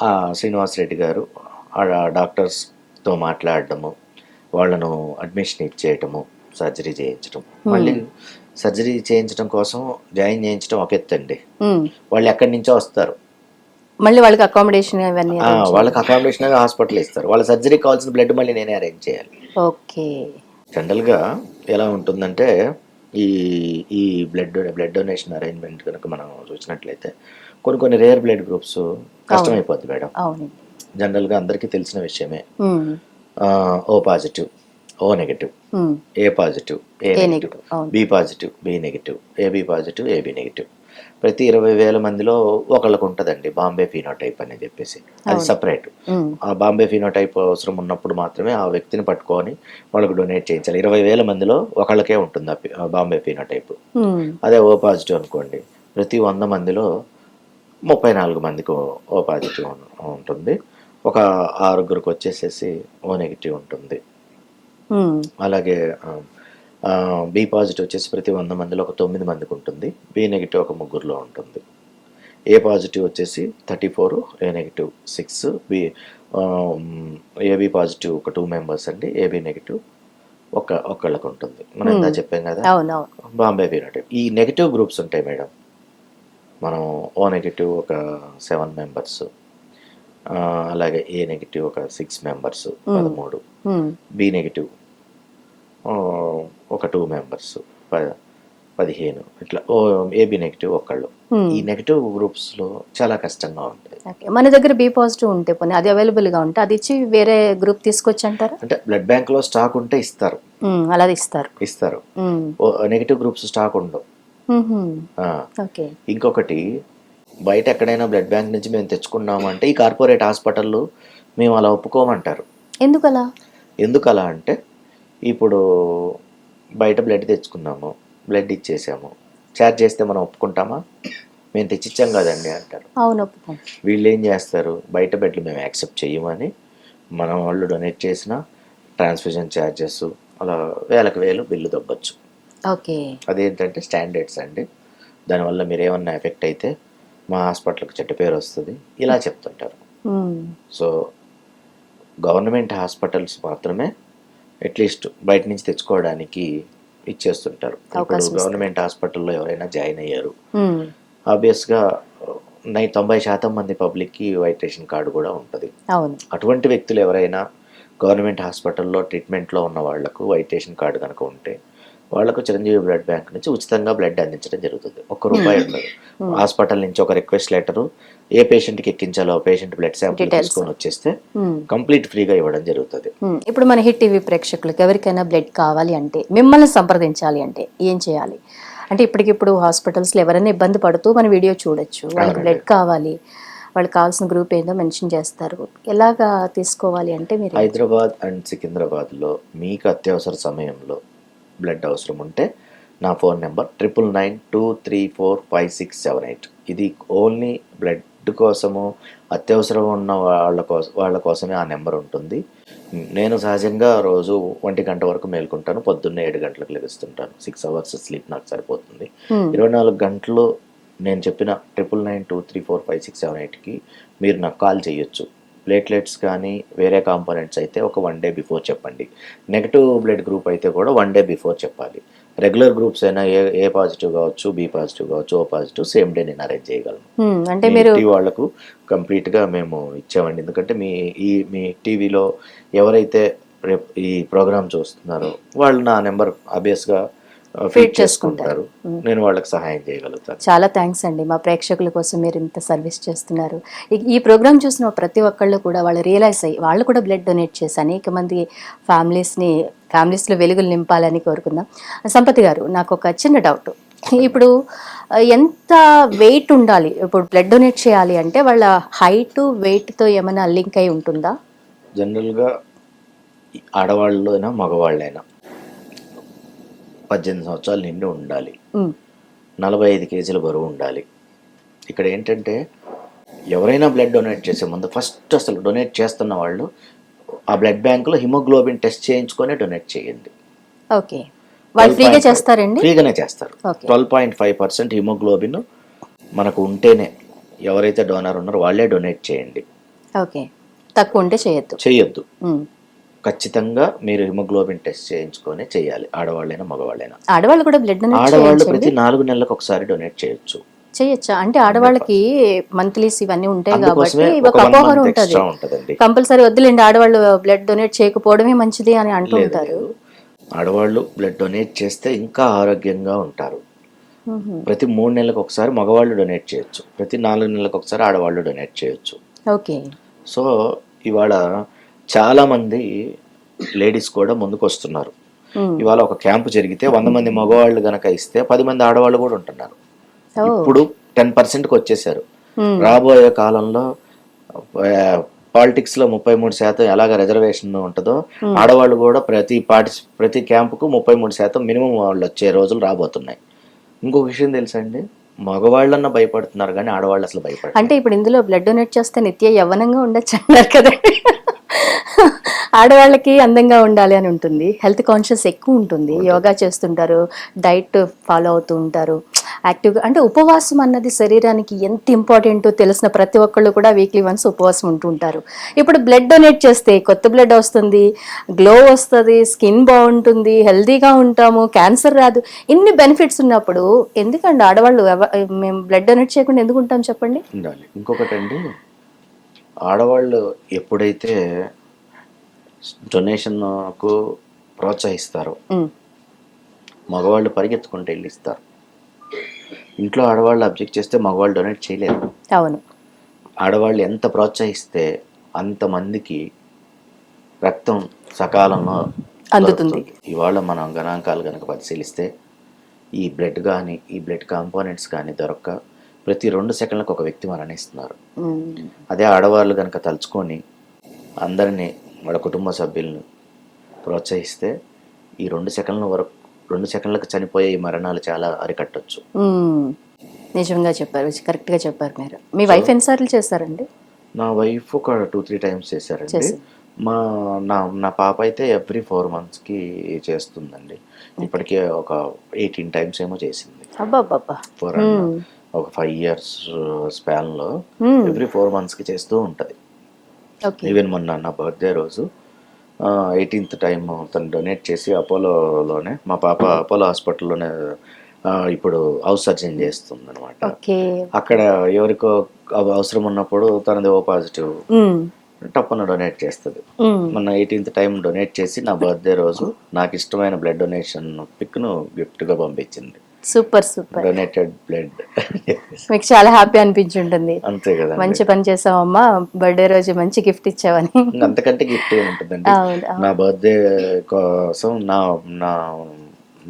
ఆ శ్రీనివాస్ రెడ్డి గారు ఆ డాక్టర్స్తో మాట్లాడటము, వాళ్ళను అడ్మిషన్ ఇచ్చేయటము, సర్జరీ చేయించడం, మళ్ళీ సర్జరీ చేయించడం కోసం జాయిన్ చేయించడం ఒక ఎత్తు అండి. వాళ్ళు ఎక్కడి నుంచో వస్తారు, మళ్ళీ వాళ్ళకి అకామిడేషన్ ఇవన్నీ వాళ్ళకి అకామిడేషన్ హాస్పిటల్ ఇస్తారు, వాళ్ళ సర్జరీ కావాల్సిన బ్లడ్ మళ్ళీ నేనే అరేంజ్ చేయాలి. ఓకే. జనరల్గా ఎలా ఉంటుందంటే ఈ బ్లడ్ డొనేషన్ అరేంజ్మెంట్ కనుక మనం చూసినట్లయితే కొన్ని రేర్ బ్లడ్ గ్రూప్స్ కష్టమైపోద్ది మేడం. జనరల్గా అందరికీ తెలిసిన విషయమే. O positive, O negative, A positive, A negative, B positive, B negative, AB positive, AB negative. ప్రతి 20,000 మందిలో ఒకళ్ళకు ఉంటుందండి బాంబే ఫినోటైప్ అని చెప్పేసి, అది సపరేట్. ఆ బాంబే ఫినోటైప్ అవసరం ఉన్నప్పుడు మాత్రమే ఆ వ్యక్తిని పట్టుకొని వాళ్ళకు డొనేట్ చేయించాలి. 20,000 మందిలో ఒకళ్ళకే ఉంటుంది ఆ బాంబే ఫినోటైప్. అదే ఓ పాజిటివ్ అనుకోండి, ప్రతి 100 మందిలో 34 మందికి ఓ పాజిటివ్ ఉంటుంది, ఒక 6 వచ్చేసేసి ఓ నెగిటివ్ ఉంటుంది. అలాగే బి పాజిటివ్ వచ్చేసి ప్రతి 100 మందిలో ఒక 9 మందికి ఉంటుంది, బి నెగిటివ్ ఒక 3 ఉంటుంది, ఏ పాజిటివ్ వచ్చేసి 34, ఏ నెగిటివ్ 6, ఏబి పాజిటివ్ ఒక 2 members అండి, ఏబి నెగిటివ్ ఒకళ్ళకు ఉంటుంది. మనం ఎంత చెప్పాం కదా బాంబే ఫినోటైప్. ఈ నెగిటివ్ గ్రూప్స్ ఉంటాయి మేడం. మనం ఓ నెగిటివ్ ఒక 7 members, అలాగే ఏ నెగిటివ్ ఒక 6 members 13, బి నెగిటివ్ ఒక 2 members 15, ఇట్లా ఏబి నెగిటివ్ ఒకళ్ళు. ఈ నెగిటివ్ గ్రూప్స్లో చాలా కష్టంగా ఉంటుంది. మన దగ్గర బి పాజిటివ్ ఉంటే పోనీ అది అవైలబుల్గా ఉంటే అది ఇచ్చి వేరే గ్రూప్ తీసుకొచ్చి అంటారా? అంటే బ్లడ్ బ్యాంక్లో స్టాక్ ఉంటే ఇస్తారు, అలా ఇస్తారు. నెగిటివ్ గ్రూప్స్ స్టాక్ ఉండవు. ఇంకొకటి, బయట ఎక్కడైనా బ్లడ్ బ్యాంక్ నుంచి మేము తెచ్చుకున్నాము అంటే ఈ కార్పొరేట్ హాస్పిటళ్ళు మేము అలా ఒప్పుకోమంటారు. ఎందుకలా అంటే ఇప్పుడు బయట బ్లడ్ తెచ్చుకున్నాము, బ్లడ్ ఇచ్చేసాము, ఛార్జ్ చేస్తే మనం ఒప్పుకుంటామా? మేము తెచ్చిచ్చాం కదండి అంటారు. వీళ్ళు ఏం చేస్తారు, బయట బెడ్లు మేము యాక్సెప్ట్ చేయమని మనం వాళ్ళు డొనేట్ చేసిన ట్రాన్స్ఫ్యూజన్ ఛార్జెస్ అలా వేలకు వేలు బిల్లు దొబ్బచ్చు. అదేంటంటే స్టాండర్డ్స్ అండి, దానివల్ల మీరు ఏమన్నా ఎఫెక్ట్ అయితే మా హాస్పిటల్కి చెడ్డ పేరు వస్తుంది, ఇలా చెప్తుంటారు. సో గవర్నమెంట్ హాస్పిటల్స్ మాత్రమే అట్లీస్ట్ బయట నుంచి తెచ్చుకోవడానికి ఇచ్చేస్తుంటారు. ఇప్పుడు గవర్నమెంట్ హాస్పిటల్లో ఎవరైనా జాయిన్ అయ్యారు, ఆబ్వియస్గా 90% మంది పబ్లిక్కి వైట్ రేషన్ కార్డు కూడా ఉంటుంది. అటువంటి వ్యక్తులు ఎవరైనా గవర్నమెంట్ హాస్పిటల్లో ట్రీట్మెంట్లో ఉన్న వాళ్లకు వైట్ రేషన్ కార్డు కనుక ఉంటే వాళ్ళకు చిరంజీవి బ్లడ్ బ్యాంక్ నుంచి ఉచితంగా బ్లడ్ అందించడం జరుగుతుంది. ₹1 ఉండదు. హాస్పిటల్ నుంచి ఒక రిక్వెస్ట్ లెటరు ఏ పేషెంట్కి ఎక్కించాలో పేషెంట్ బ్లడ్ శాంపుల్ Details. తీసుకొని వచ్చేస్తే కంప్లీట్ ఫ్రీగా ఇవ్వడం జరుగుతుంది. ఇప్పుడు మన హిట్ టీవీ ప్రేక్షకులకు ఎవరికైనా బ్లడ్ కావాలి అంటే మిమ్మల్ని సంప్రదించాలి అంటే ఏం చేయాలి? అంటే ఇప్పటికిప్పుడు హాస్పిటల్స్లో ఎవరైనా ఇబ్బంది పడుతూ మన వీడియో చూడొచ్చు, వాళ్ళకి బ్లడ్ కావాలి, వాళ్ళకి కావాల్సిన గ్రూప్ ఏందో మెన్షన్ చేస్తారు, ఎలాగా తీసుకోవాలి అంటే మీరు హైదరాబాద్ అండ్ సికింద్రాబాద్లో మీకు అత్యవసర సమయంలో బ్లడ్ అవసరం ఉంటే నా ఫోన్ నెంబర్ 9992345678. ఇది ఓన్లీ బ్లడ్ కోసము అత్యవసరం ఉన్న వాళ్ళ కోసమే ఆ నెంబర్ ఉంటుంది. నేను సహజంగా రోజు 1 గంట వరకు మేల్కొంటాను. పొద్దున్నే 7 గంటలకు లెగుస్తుంటాను. 6 అవర్స్ స్లీప్ నాకు సరిపోతుంది. 24 గంటలు నేను చెప్పిన 9992345678కి మీరు నాకు కాల్ చేయొచ్చు. ప్లేట్లెట్స్ కానీ వేరే కాంపోనెంట్స్ అయితే ఒక 1 డే బిఫోర్ చెప్పండి. నెగటివ్ బ్లడ్ గ్రూప్ అయితే కూడా 1 డే బిఫోర్ చెప్పాలి. రెగ్యులర్ గ్రూప్స్ అయినా ఏ పాజిటివ్ కావచ్చు, బి పాజిటివ్ కావచ్చు, ఓ పాజిటివ్ సేమ్ డే నేను అరేంజ్ చేయగలను. అంటే మీరు వాళ్ళకు కంప్లీట్గా మేము ఇచ్చామండి. ఎందుకంటే మీ టీవీలో ఎవరైతే రేపు ఈ ప్రోగ్రామ్ చూస్తున్నారో వాళ్ళు నా నెంబర్ ఆబ్వియస్గా ఫీడ్ చేసుకుంటారు. నేను వాళ్ళకి సహాయం చేయగలుగుతాను. చాలా థ్యాంక్స్ అండి. మా ప్రేక్షకుల కోసం మీరు ఇంత సర్వీస్ చేస్తున్నారు. ఈ ప్రోగ్రామ్ చూసిన ప్రతి ఒక్కళ్ళు కూడా వాళ్ళు రియలైజ్ అయ్యి వాళ్ళు కూడా బ్లడ్ డొనేట్ చేసి అనేక మంది ఫ్యామిలీస్లో వెలుగులు నింపాలని కోరుకుందాం. సంపతి గారు, నాకు ఒక చిన్న డౌట్. ఇప్పుడు ఎంత వెయిట్ ఉండాలి ఇప్పుడు బ్లడ్ డొనేట్ చేయాలి అంటే? వాళ్ళ హైట్ వెయిట్తో ఏమైనా లింక్ అయి ఉంటుందా? జనరల్గా ఆడవాళ్ళైనా మగవాళ్ళైనా 18 సంవత్సరాలు నిండి ఉండాలి, 45 కేజీల బరువు ఉండాలి. ఇక్కడ ఏంటంటే ఎవరైనా బ్లడ్ డొనేట్ చేసే ముందు ఫస్ట్ అసలు డొనేట్ చేస్తున్న వాళ్ళు ఆ బ్లడ్ బ్యాంకులో హిమోగ్లోబిన్ టెస్ట్ చేయించుకొని డొనేట్ చేయండి. ఓకే, వాళ్ళు ఫ్రీగా చేస్తారండి? ఫ్రీగానే చేస్తారు. 12.5% హిమోగ్లోబిన్ మనకు ఉంటేనే ఎవరైతే డోనర్ ఉన్నారో వాళ్ళే డొనేట్ చేయండి. ఓకే, తక్కువ ఉంటే చేయొద్దు. ఖచ్చితంగా మీరు హిమోగ్లోబిన్ టెస్ట్ చేయించుకొని చేయాలి. ఆడవాళ్ళైనా మగవాళ్ళైనా. ఆడవాళ్ళు కూడా బ్లడ్ డొనేట్ ఆడవాళ్ళు ప్రతి 4 నెలలకు ఒకసారి డొనేట్ చేయొచ్చా? అంటే ఆడవాళ్ళకి మంత్లీస్ ఇవన్నీ ఉంటాయి కాబట్టి ఒక అపోహ ఉంటుంది, కంపల్సరీ వద్దులేండి ఆడవాళ్ళు బ్లడ్ డొనేట్ చేయకపోవడమే మంచిది అని అంటుంటారు. ఆడవాళ్ళు బ్లడ్ డొనేట్ చేస్తే ఇంకా ఆరోగ్యంగా ఉంటారు. ప్రతి 3 నెలలకు ఒకసారి మగవాళ్ళు డొనేట్ చేయొచ్చు, ప్రతి 4 నెలలకు ఒకసారి ఆడవాళ్ళు డొనేట్ చేయొచ్చు. ఓకే, సో ఇవాళ చాలా మంది లేడీస్ కూడా ముందుకు వస్తున్నారు. ఇవాళ ఒక క్యాంపు జరిగితే 100 మంది మగవాళ్ళు గనక ఇస్తే 10 మంది ఆడవాళ్ళు కూడా ఉంటున్నారు. ఇప్పుడు 10%కి వచ్చేసారు. రాబోయే కాలంలో పాలిటిక్స్ లో 33% ఎలాగ రిజర్వేషన్ ఉంటుందో ఆడవాళ్ళు కూడా ప్రతి క్యాంపుకు 33% మినిమం వాళ్ళు వచ్చే రోజులు రాబోతున్నాయి. ఇంకొక విషయం తెలుసా అండి, మగవాళ్ళన్నా భయపడుతున్నారు కానీ ఆడవాళ్ళు అసలు భయపడతారు. అంటే ఇప్పుడు ఇందులో బ్లడ్ డొనేట్ చేస్తే నిత్య యవ్వనంగా ఉండొచ్చు అన్నారు కదండి. ఆడవాళ్ళకి అందంగా ఉండాలి అని ఉంటుంది, హెల్త్ కాన్షియస్ ఎక్కువ ఉంటుంది, యోగా చేస్తుంటారు, డైట్ ఫాలో అవుతూ ఉంటారు, యాక్టివ్గా. అంటే ఉపవాసం అన్నది శరీరానికి ఎంత ఇంపార్టెంటో తెలిసిన ప్రతి ఒక్కళ్ళు కూడా వీక్లీ వన్స్ ఉపవాసం ఉంటుంటారు. ఇప్పుడు బ్లడ్ డొనేట్ చేస్తే కొత్త బ్లడ్ వస్తుంది, గ్లో వస్తుంది, స్కిన్ బాగుంటుంది, హెల్తీగా ఉంటాము, క్యాన్సర్ రాదు. ఇన్ని బెనిఫిట్స్ ఉన్నప్పుడు ఎందుకండి ఆడవాళ్ళు మేము బ్లడ్ డొనేట్ చేయకుండా ఎందుకు ఉంటాం చెప్పండి? ఉండాలి. ఇంకొకటి అండి, ఆడవాళ్ళు ఎప్పుడైతే డొనేషన్కు ప్రోత్సహిస్తారో మగవాళ్ళు పరిగెత్తుకుంటూ వెళ్ళి ఇస్తారు. ఇంట్లో ఆడవాళ్ళు అబ్జెక్ట్ చేస్తే మగవాళ్ళు డొనేట్ చేయలేరు. అవును, ఆడవాళ్ళు ఎంత ప్రోత్సహిస్తే అంతమందికి రక్తం సకాలంలో అందుతుంది. ఇవాళ మనం గణాంకాలు కనుక పరిశీలిస్తే ఈ బ్లడ్ కానీ ఈ బ్లడ్ కాంపోనెంట్స్ కానీ దొరక్క ప్రతి 2 సెకండ్లకు ఒక వ్యక్తి మరణిస్తున్నారు. అదే ఆడవాళ్ళు కనుక తలుచుకొని అందరినీ వాళ్ళ కుటుంబ సభ్యులను ప్రోత్సహిస్తే ఈ 2 సెకండ్లకు చనిపోయే ఈ మరణాలు చాలా అరికట్టొచ్చు. నిజంగా చెప్పారు, కరెక్ట్గా చెప్పారు మీరు. మీ వైఫ్ ఎన్నిసార్లు చేశారండి? నా వైఫ్ ఒక 2-3 టైమ్స్ చేశారండి. నా పాప అయితే ఎవ్రీ 4 monthsకి చేస్తుందండి. ఇప్పటికే ఒక 18 టైమ్స్ ఏమో చేసింది. ఒక 5 years స్పాన్లో ఎవ్రీ 4 monthsకి చేస్తూ ఉంటుంది. ఈవెన్ మొన్న నా బర్త్డే రోజు 18th టైం తను డొనేట్ చేసి అపోలోనే, మా పాప అపోలో హాస్పిటల్లోనే ఇప్పుడు హౌస్ సర్జన్ చేస్తుంది అనమాట. అక్కడ ఎవరికో అవసరం ఉన్నప్పుడు తనది ఓ పాజిటివ్, టప్పున డొనేట్ చేస్తుంది. ఉమ్. మొన్న 18th టైం డొనేట్ చేసి నా బర్త్డే రోజు నాకు ఇష్టమైన బ్లడ్ డొనేషన్ పిక్ను గిఫ్ట్గా పంపించింది. Super super. Donated blood. మీకు చాలా హ్యాపీ అనిపించి ఉంటుంది. అంతే కదండి. మంచి పని చేసావమ్మా, బర్త్డే రోజు మంచి గిఫ్ట్ ఇచ్చావని. ఇంక అంతకంటే గిఫ్ట్ ఏముంటుందండి. అవును, అవును. నా బర్త్డే కోసం నా నా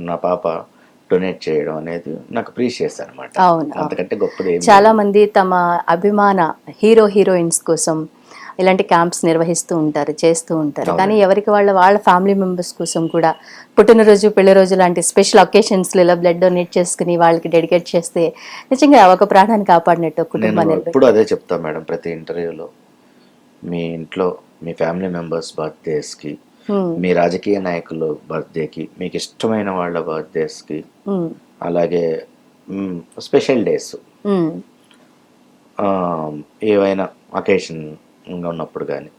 నా పాప డొనేట్ చేయడం అనేది నాకు ప్రీషియస్ అనమాట. అవును, అంతకంటే గొప్పది ఏమి చాలా మంది తమ అభిమాన హీరోయిన్స్ కోసం ఇలాంటి క్యాంప్స్ నిర్వహిస్తూ ఉంటారు, చేస్తూ ఉంటారు. కానీ ఎవరికి వాళ్ళ ఫ్యామిలీ మెంబర్స్ కోసం కూడా పుట్టినరోజు, పెళ్లి రోజు లాంటి స్పెషల్ ఒకేషన్స్లో ఇలా బ్లడ్ డొనేట్ చేసుకుని వాళ్ళకి డెడికేట్ చేస్తే నిజంగా ఒక ప్రాణాన్ని కాపాడినట్టు, నేను కుటుంబాన్ని ఎప్పుడు అదే చెప్తాను మేడం ప్రతి ఇంటర్వ్యూలో. మీ ఇంట్లో మీ ఫ్యామిలీ మెంబర్స్ బర్త్డేస్కి, మీ రాజకీయ నాయకులు బర్త్డేకి, మీకు ఇష్టమైన వాళ్ళ బర్త్డేస్కి, అలాగే స్పెషల్ డేస్ ఏవైనా అకేషన్గా ఉన్నప్పుడు కానీ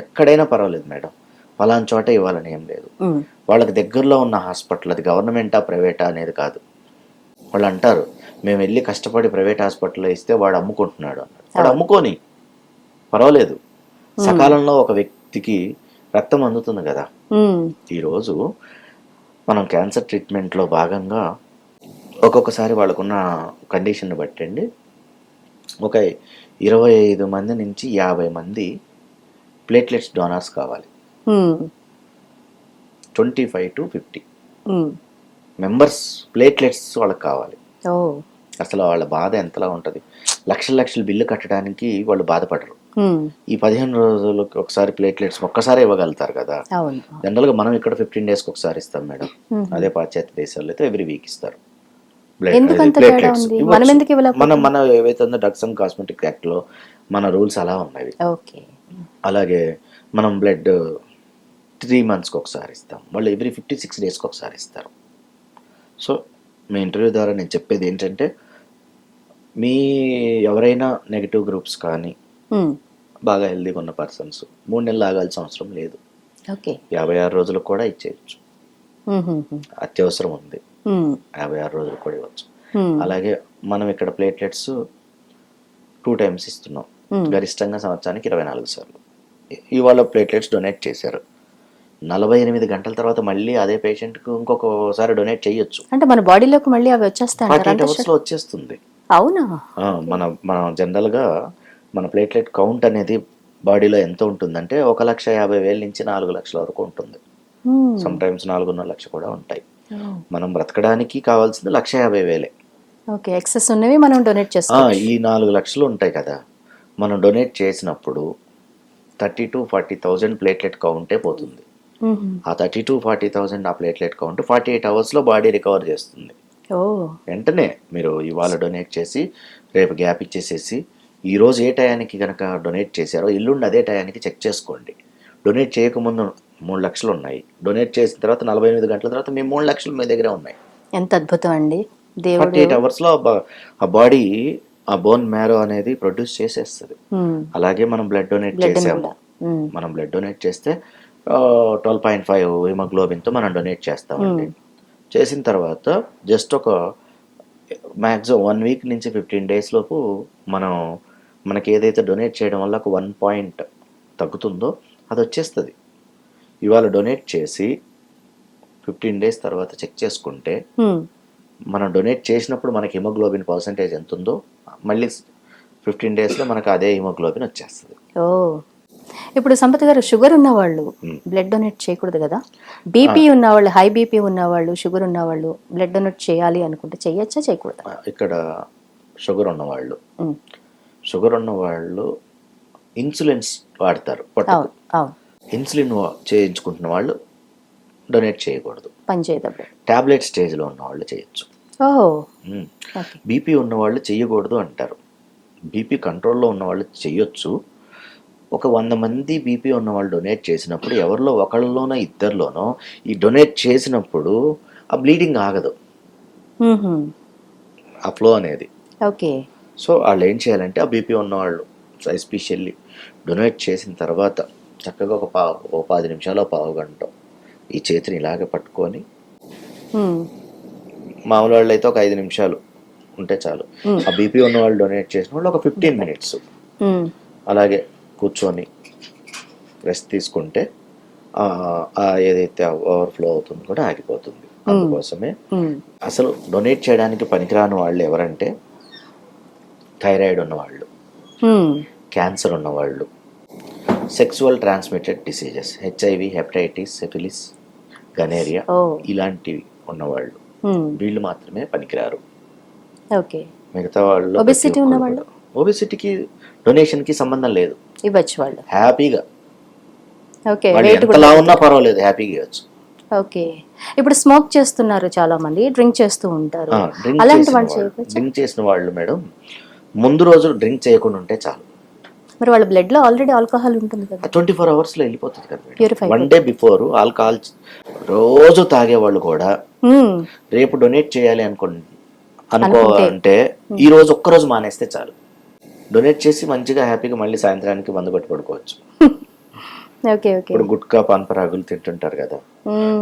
ఎక్కడైనా పర్వాలేదు మేడం, పలానా చోట ఇవ్వాలని ఏం లేదు. వాళ్ళకి దగ్గరలో ఉన్న హాస్పిటల్, అది గవర్నమెంటా ప్రైవేటా అనేది కాదు. వాళ్ళు అంటారు మేము వెళ్ళి కష్టపడి ప్రైవేట్ హాస్పిటల్లో ఇస్తే వాడు అమ్ముకుంటున్నాడు అన్నాడు. వాడు అమ్ముకొని పర్వాలేదు, సకాలంలో ఒక వ్యక్తికి రక్తం అందుతుంది కదా. ఈరోజు మనం క్యాన్సర్ ట్రీట్మెంట్లో భాగంగా ఒక్కొక్కసారి వాళ్ళకున్న కండిషన్ బట్టండి ఒక 25 మంది నుంచి 50 మంది ప్లేట్లెట్స్ డోనార్స్ కావాలి. 25 to 50 మెంబర్స్ ప్లేట్లెట్స్ వాళ్ళకి కావాలి. అసలు వాళ్ళ బాధ ఎంతలా ఉంటుంది. లక్షల బిల్లు కట్టడానికి వాళ్ళు బాధపడరు. ఈ 15 రోజులకు ఒకసారి ప్లేట్లెట్స్ ఒక్కసారి ఇవ్వగలుగుతారు కదా. జనరల్గా మనం ఇక్కడ 15 daysకి ఒకసారి ఇస్తాం మేడం. అదే పాశ్చాత్య దేశాల్లో అయితే ఎవ్రీ వీక్ ఇస్తారు ప్లేట్లెట్స్. మన ఏవైతే ఉందో డ్రగ్స్ అండ్ కాస్మెటిక్ యాక్ట్లో మన రూల్స్ అలా ఉన్నాయి. అలాగే మనం బ్లడ్ 3 monthsకి ఒకసారి ఇస్తాం, వాళ్ళు ఎవ్రీ 56 daysకి ఒకసారి ఇస్తారు. సో మీ ఇంటర్వ్యూ ద్వారా నేను చెప్పేది ఏంటంటే, మీ ఎవరైనా నెగిటివ్ గ్రూప్స్ కానీ బాగా హెల్దీగా ఉన్న పర్సన్స్ 3 నెలలు ఆగాల్సిన అవసరం లేదు. 56 రోజులకు కూడా ఇచ్చేయచ్చు. అత్యవసరం ఉంది 56 రోజులు కూడా ఇవ్వచ్చు. అలాగే మనం ఇక్కడ ప్లేట్లెట్స్ 2 times ఇస్తున్నాం, గరిష్టంగా సంవత్సరానికి 24 సార్లు. ఇవాళ ప్లేట్లెట్స్ డొనేట్ చేశారు, 48 గంటల తర్వాత మళ్ళీ అదే పేషెంట్కి ఇంకొకసారి డొనేట్ చేయొచ్చు. అంటే మన బాడీలోకి మళ్ళీ అవి వచ్చేస్తాయి, 48 hours వచ్చేస్తుంది. అవునా? మన జనరల్గా మన ప్లేట్లెట్ కౌంట్ అనేది బాడీలో ఎంత ఉంటుందంటే 1,50,000 నుంచి 4 లక్షల వరకు ఉంటుంది. సమ్ టైమ్స్ 4.5 లక్షలు కూడా ఉంటాయి. మనం బ్రతకడానికి కావాల్సింది 1,50,000. ఎక్సెస్ ఉన్నవి మనం డొనేట్ చేస్తాం. ఈ 4 లక్షలు ఉంటాయి కదా, మనం డొనేట్ చేసినప్పుడు 30,000 to 40,000 ప్లేట్లెట్ కౌంటే పోతుంది. ఆ 30,000 to 40,000 ఆ platelet count 48 hours body recover చేస్తుంది. వెంటనే మీరు ఇవాళ డొనేట్ చేసి రేపు గ్యాప్ ఇచ్చేసేసి ఈరోజు ఏ టయానికి కనుక డొనేట్ చేశారో ఎల్లుండి అదే టయానికి చెక్ చేసుకోండి. డొనేట్ చేయకముందు 3 లక్షలు ఉన్నాయి, డొనేట్ చేసిన తర్వాత 48 గంటల తర్వాత మీ 3 లక్షలు మీ దగ్గరే ఉన్నాయి. ఎంత అద్భుతం అండి. 48 hours ఆ బాడీ ఆ బోన్ మ్యారో అనేది ప్రొడ్యూస్ చేసేస్తుంది. అలాగే మనం బ్లడ్ డొనేట్ చేసాము, మనం బ్లడ్ డొనేట్ చేస్తే 12.5 హిమోగ్లోబిన్తో మనం డొనేట్ చేస్తామండి. చేసిన తర్వాత జస్ట్ ఒక మ్యాక్సిమం 1 week నుంచి 15 days లోపు మనకి ఏదైతే డొనేట్ చేయడం వల్ల ఒక 1 point తగ్గుతుందో అది వచ్చేస్తుంది. ఇవాళ డొనేట్ చేసి 15 days తర్వాత చెక్ చేసుకుంటే మనం డొనేట్ చేసినప్పుడు మనకి హిమోగ్లోబిన్ పర్సంటేజ్ ఎంత ఉందో మళ్ళీ 15 daysలో మనకు అదే హిమోగ్లోబిన్ వచ్చేస్తుంది. ఇప్పుడు సంపత్ గారు, షుగర్ ఉన్నవాళ్ళు బ్లడ్ డొనేట్ చేయకూడదు కదా? బీపీ ఉన్నవాళ్ళు, హై బీపీ ఉన్నవాళ్ళు, షుగర్ ఉన్నవాళ్ళు బ్లడ్ డొనేట్ చేయాలి అనుకుంటే చేయొచ్చా, చేయకూడదా? ఇక్కడ షుగర్ ఉన్నవాళ్ళు ఇన్సులిన్స్ వాడతారు పొట్టకు. ఇన్సులిన్ చేయించుకుంటున్న వాళ్ళు డొనేట్ చేయకూడదు. టాబ్లెట్ స్టేజ్లో ఉన్న వాళ్ళు చేయొచ్చు. బీపీ ఉన్నవాళ్ళు చేయకూడదు అంటారు. బీపీ కంట్రోల్లో ఉన్న వాళ్ళు చేయొచ్చు. ఒక 100 మంది బీపీ ఉన్న వాళ్ళు డొనేట్ చేసినప్పుడు ఎవరిలో ఒకళ్ళలోనో ఇద్దరిలోనో ఈ డొనేట్ చేసినప్పుడు ఆ బ్లీడింగ్ ఆగదు, ఆ ఫ్లో అనేది. సో వాళ్ళు ఏం చేయాలంటే ఆ బీపీ ఉన్నవాళ్ళు ఎస్పెషల్లీ డొనేట్ చేసిన తర్వాత చక్కగా ఒక 10 నిమిషాలు 15 గంట ఈ చేతిని ఇలాగే పట్టుకొని, మామూలు వాళ్ళు అయితే ఒక 5 నిమిషాలు ఉంటే చాలు. ఆ బీపీ ఉన్న వాళ్ళు డొనేట్ చేసిన వాళ్ళు ఒక 15 minutes అలాగే కూర్చొని రెస్ట్ తీసుకుంటే ఏదైతే ఓవర్ఫ్లో అవుతుందో కూడా ఆగిపోతుంది. అందుకోసమే అసలు డొనేట్ చేయడానికి పనికిరాని వాళ్ళు ఎవరంటే థైరాయిడ్ ఉన్నవాళ్ళు, క్యాన్సర్ ఉన్నవాళ్ళు, sexual transmitted diseases, HIV, hepatitis, syphilis, gonorrhoea ఇలాంటివి ఉన్నవాళ్ళు, వీళ్ళు మాత్రమే పనికిరారు. ఓకే. మిగతా వాళ్ళు ఒబెసిటీ ఉన్నవాళ్ళు, ఒబెసిటీకి డొనేషన్కి సంబంధం లేదు, ఇవ్వచ్చు వాళ్ళు హ్యాపీగా. ఓకే. వాళ్ళు ఎంతలా ఉన్నా పర్వాలేదు, హ్యాపీగా ఇవ్వచ్చు. ఓకే. ఇప్పుడు స్మోక్ చేస్తున్నారు చాలా మంది, డ్రింక్ చేస్తూ ఉంటారు, అలాంటి వాళ్ళు చేయవచ్చు. డ్రింక్ చేసిన వాళ్ళు మేడం ముందు రోజు డ్రింక్ చేయకుండా ఉంటే చాలు. మరి వాళ్ళ బ్లడ్ లో ఆల్రెడీ ఆల్కహాల్ ఉంటుంది కదా, 24 hours లో వెళ్ళిపోతుంది కదా. ప్యూరిఫై. 1 day బిఫోర్ ఆల్కహాల్ రోజు తాగే వాళ్ళు కూడా రేపు డొనేట్ చేయాలి అనుకోవాలంటే ఈ రోజు ఒక్కరోజు మానేస్తే చాలు. డొనేట్ చేసి మంచిగా హ్యాపీగా మళ్ళీ సాయంత్రానికి మందు కొట్టి పడుకోవచ్చు. ఓకే. ఓకే. ఇప్పుడు గుట్కా పాన్పరాగులు తింటుంటారు కదా,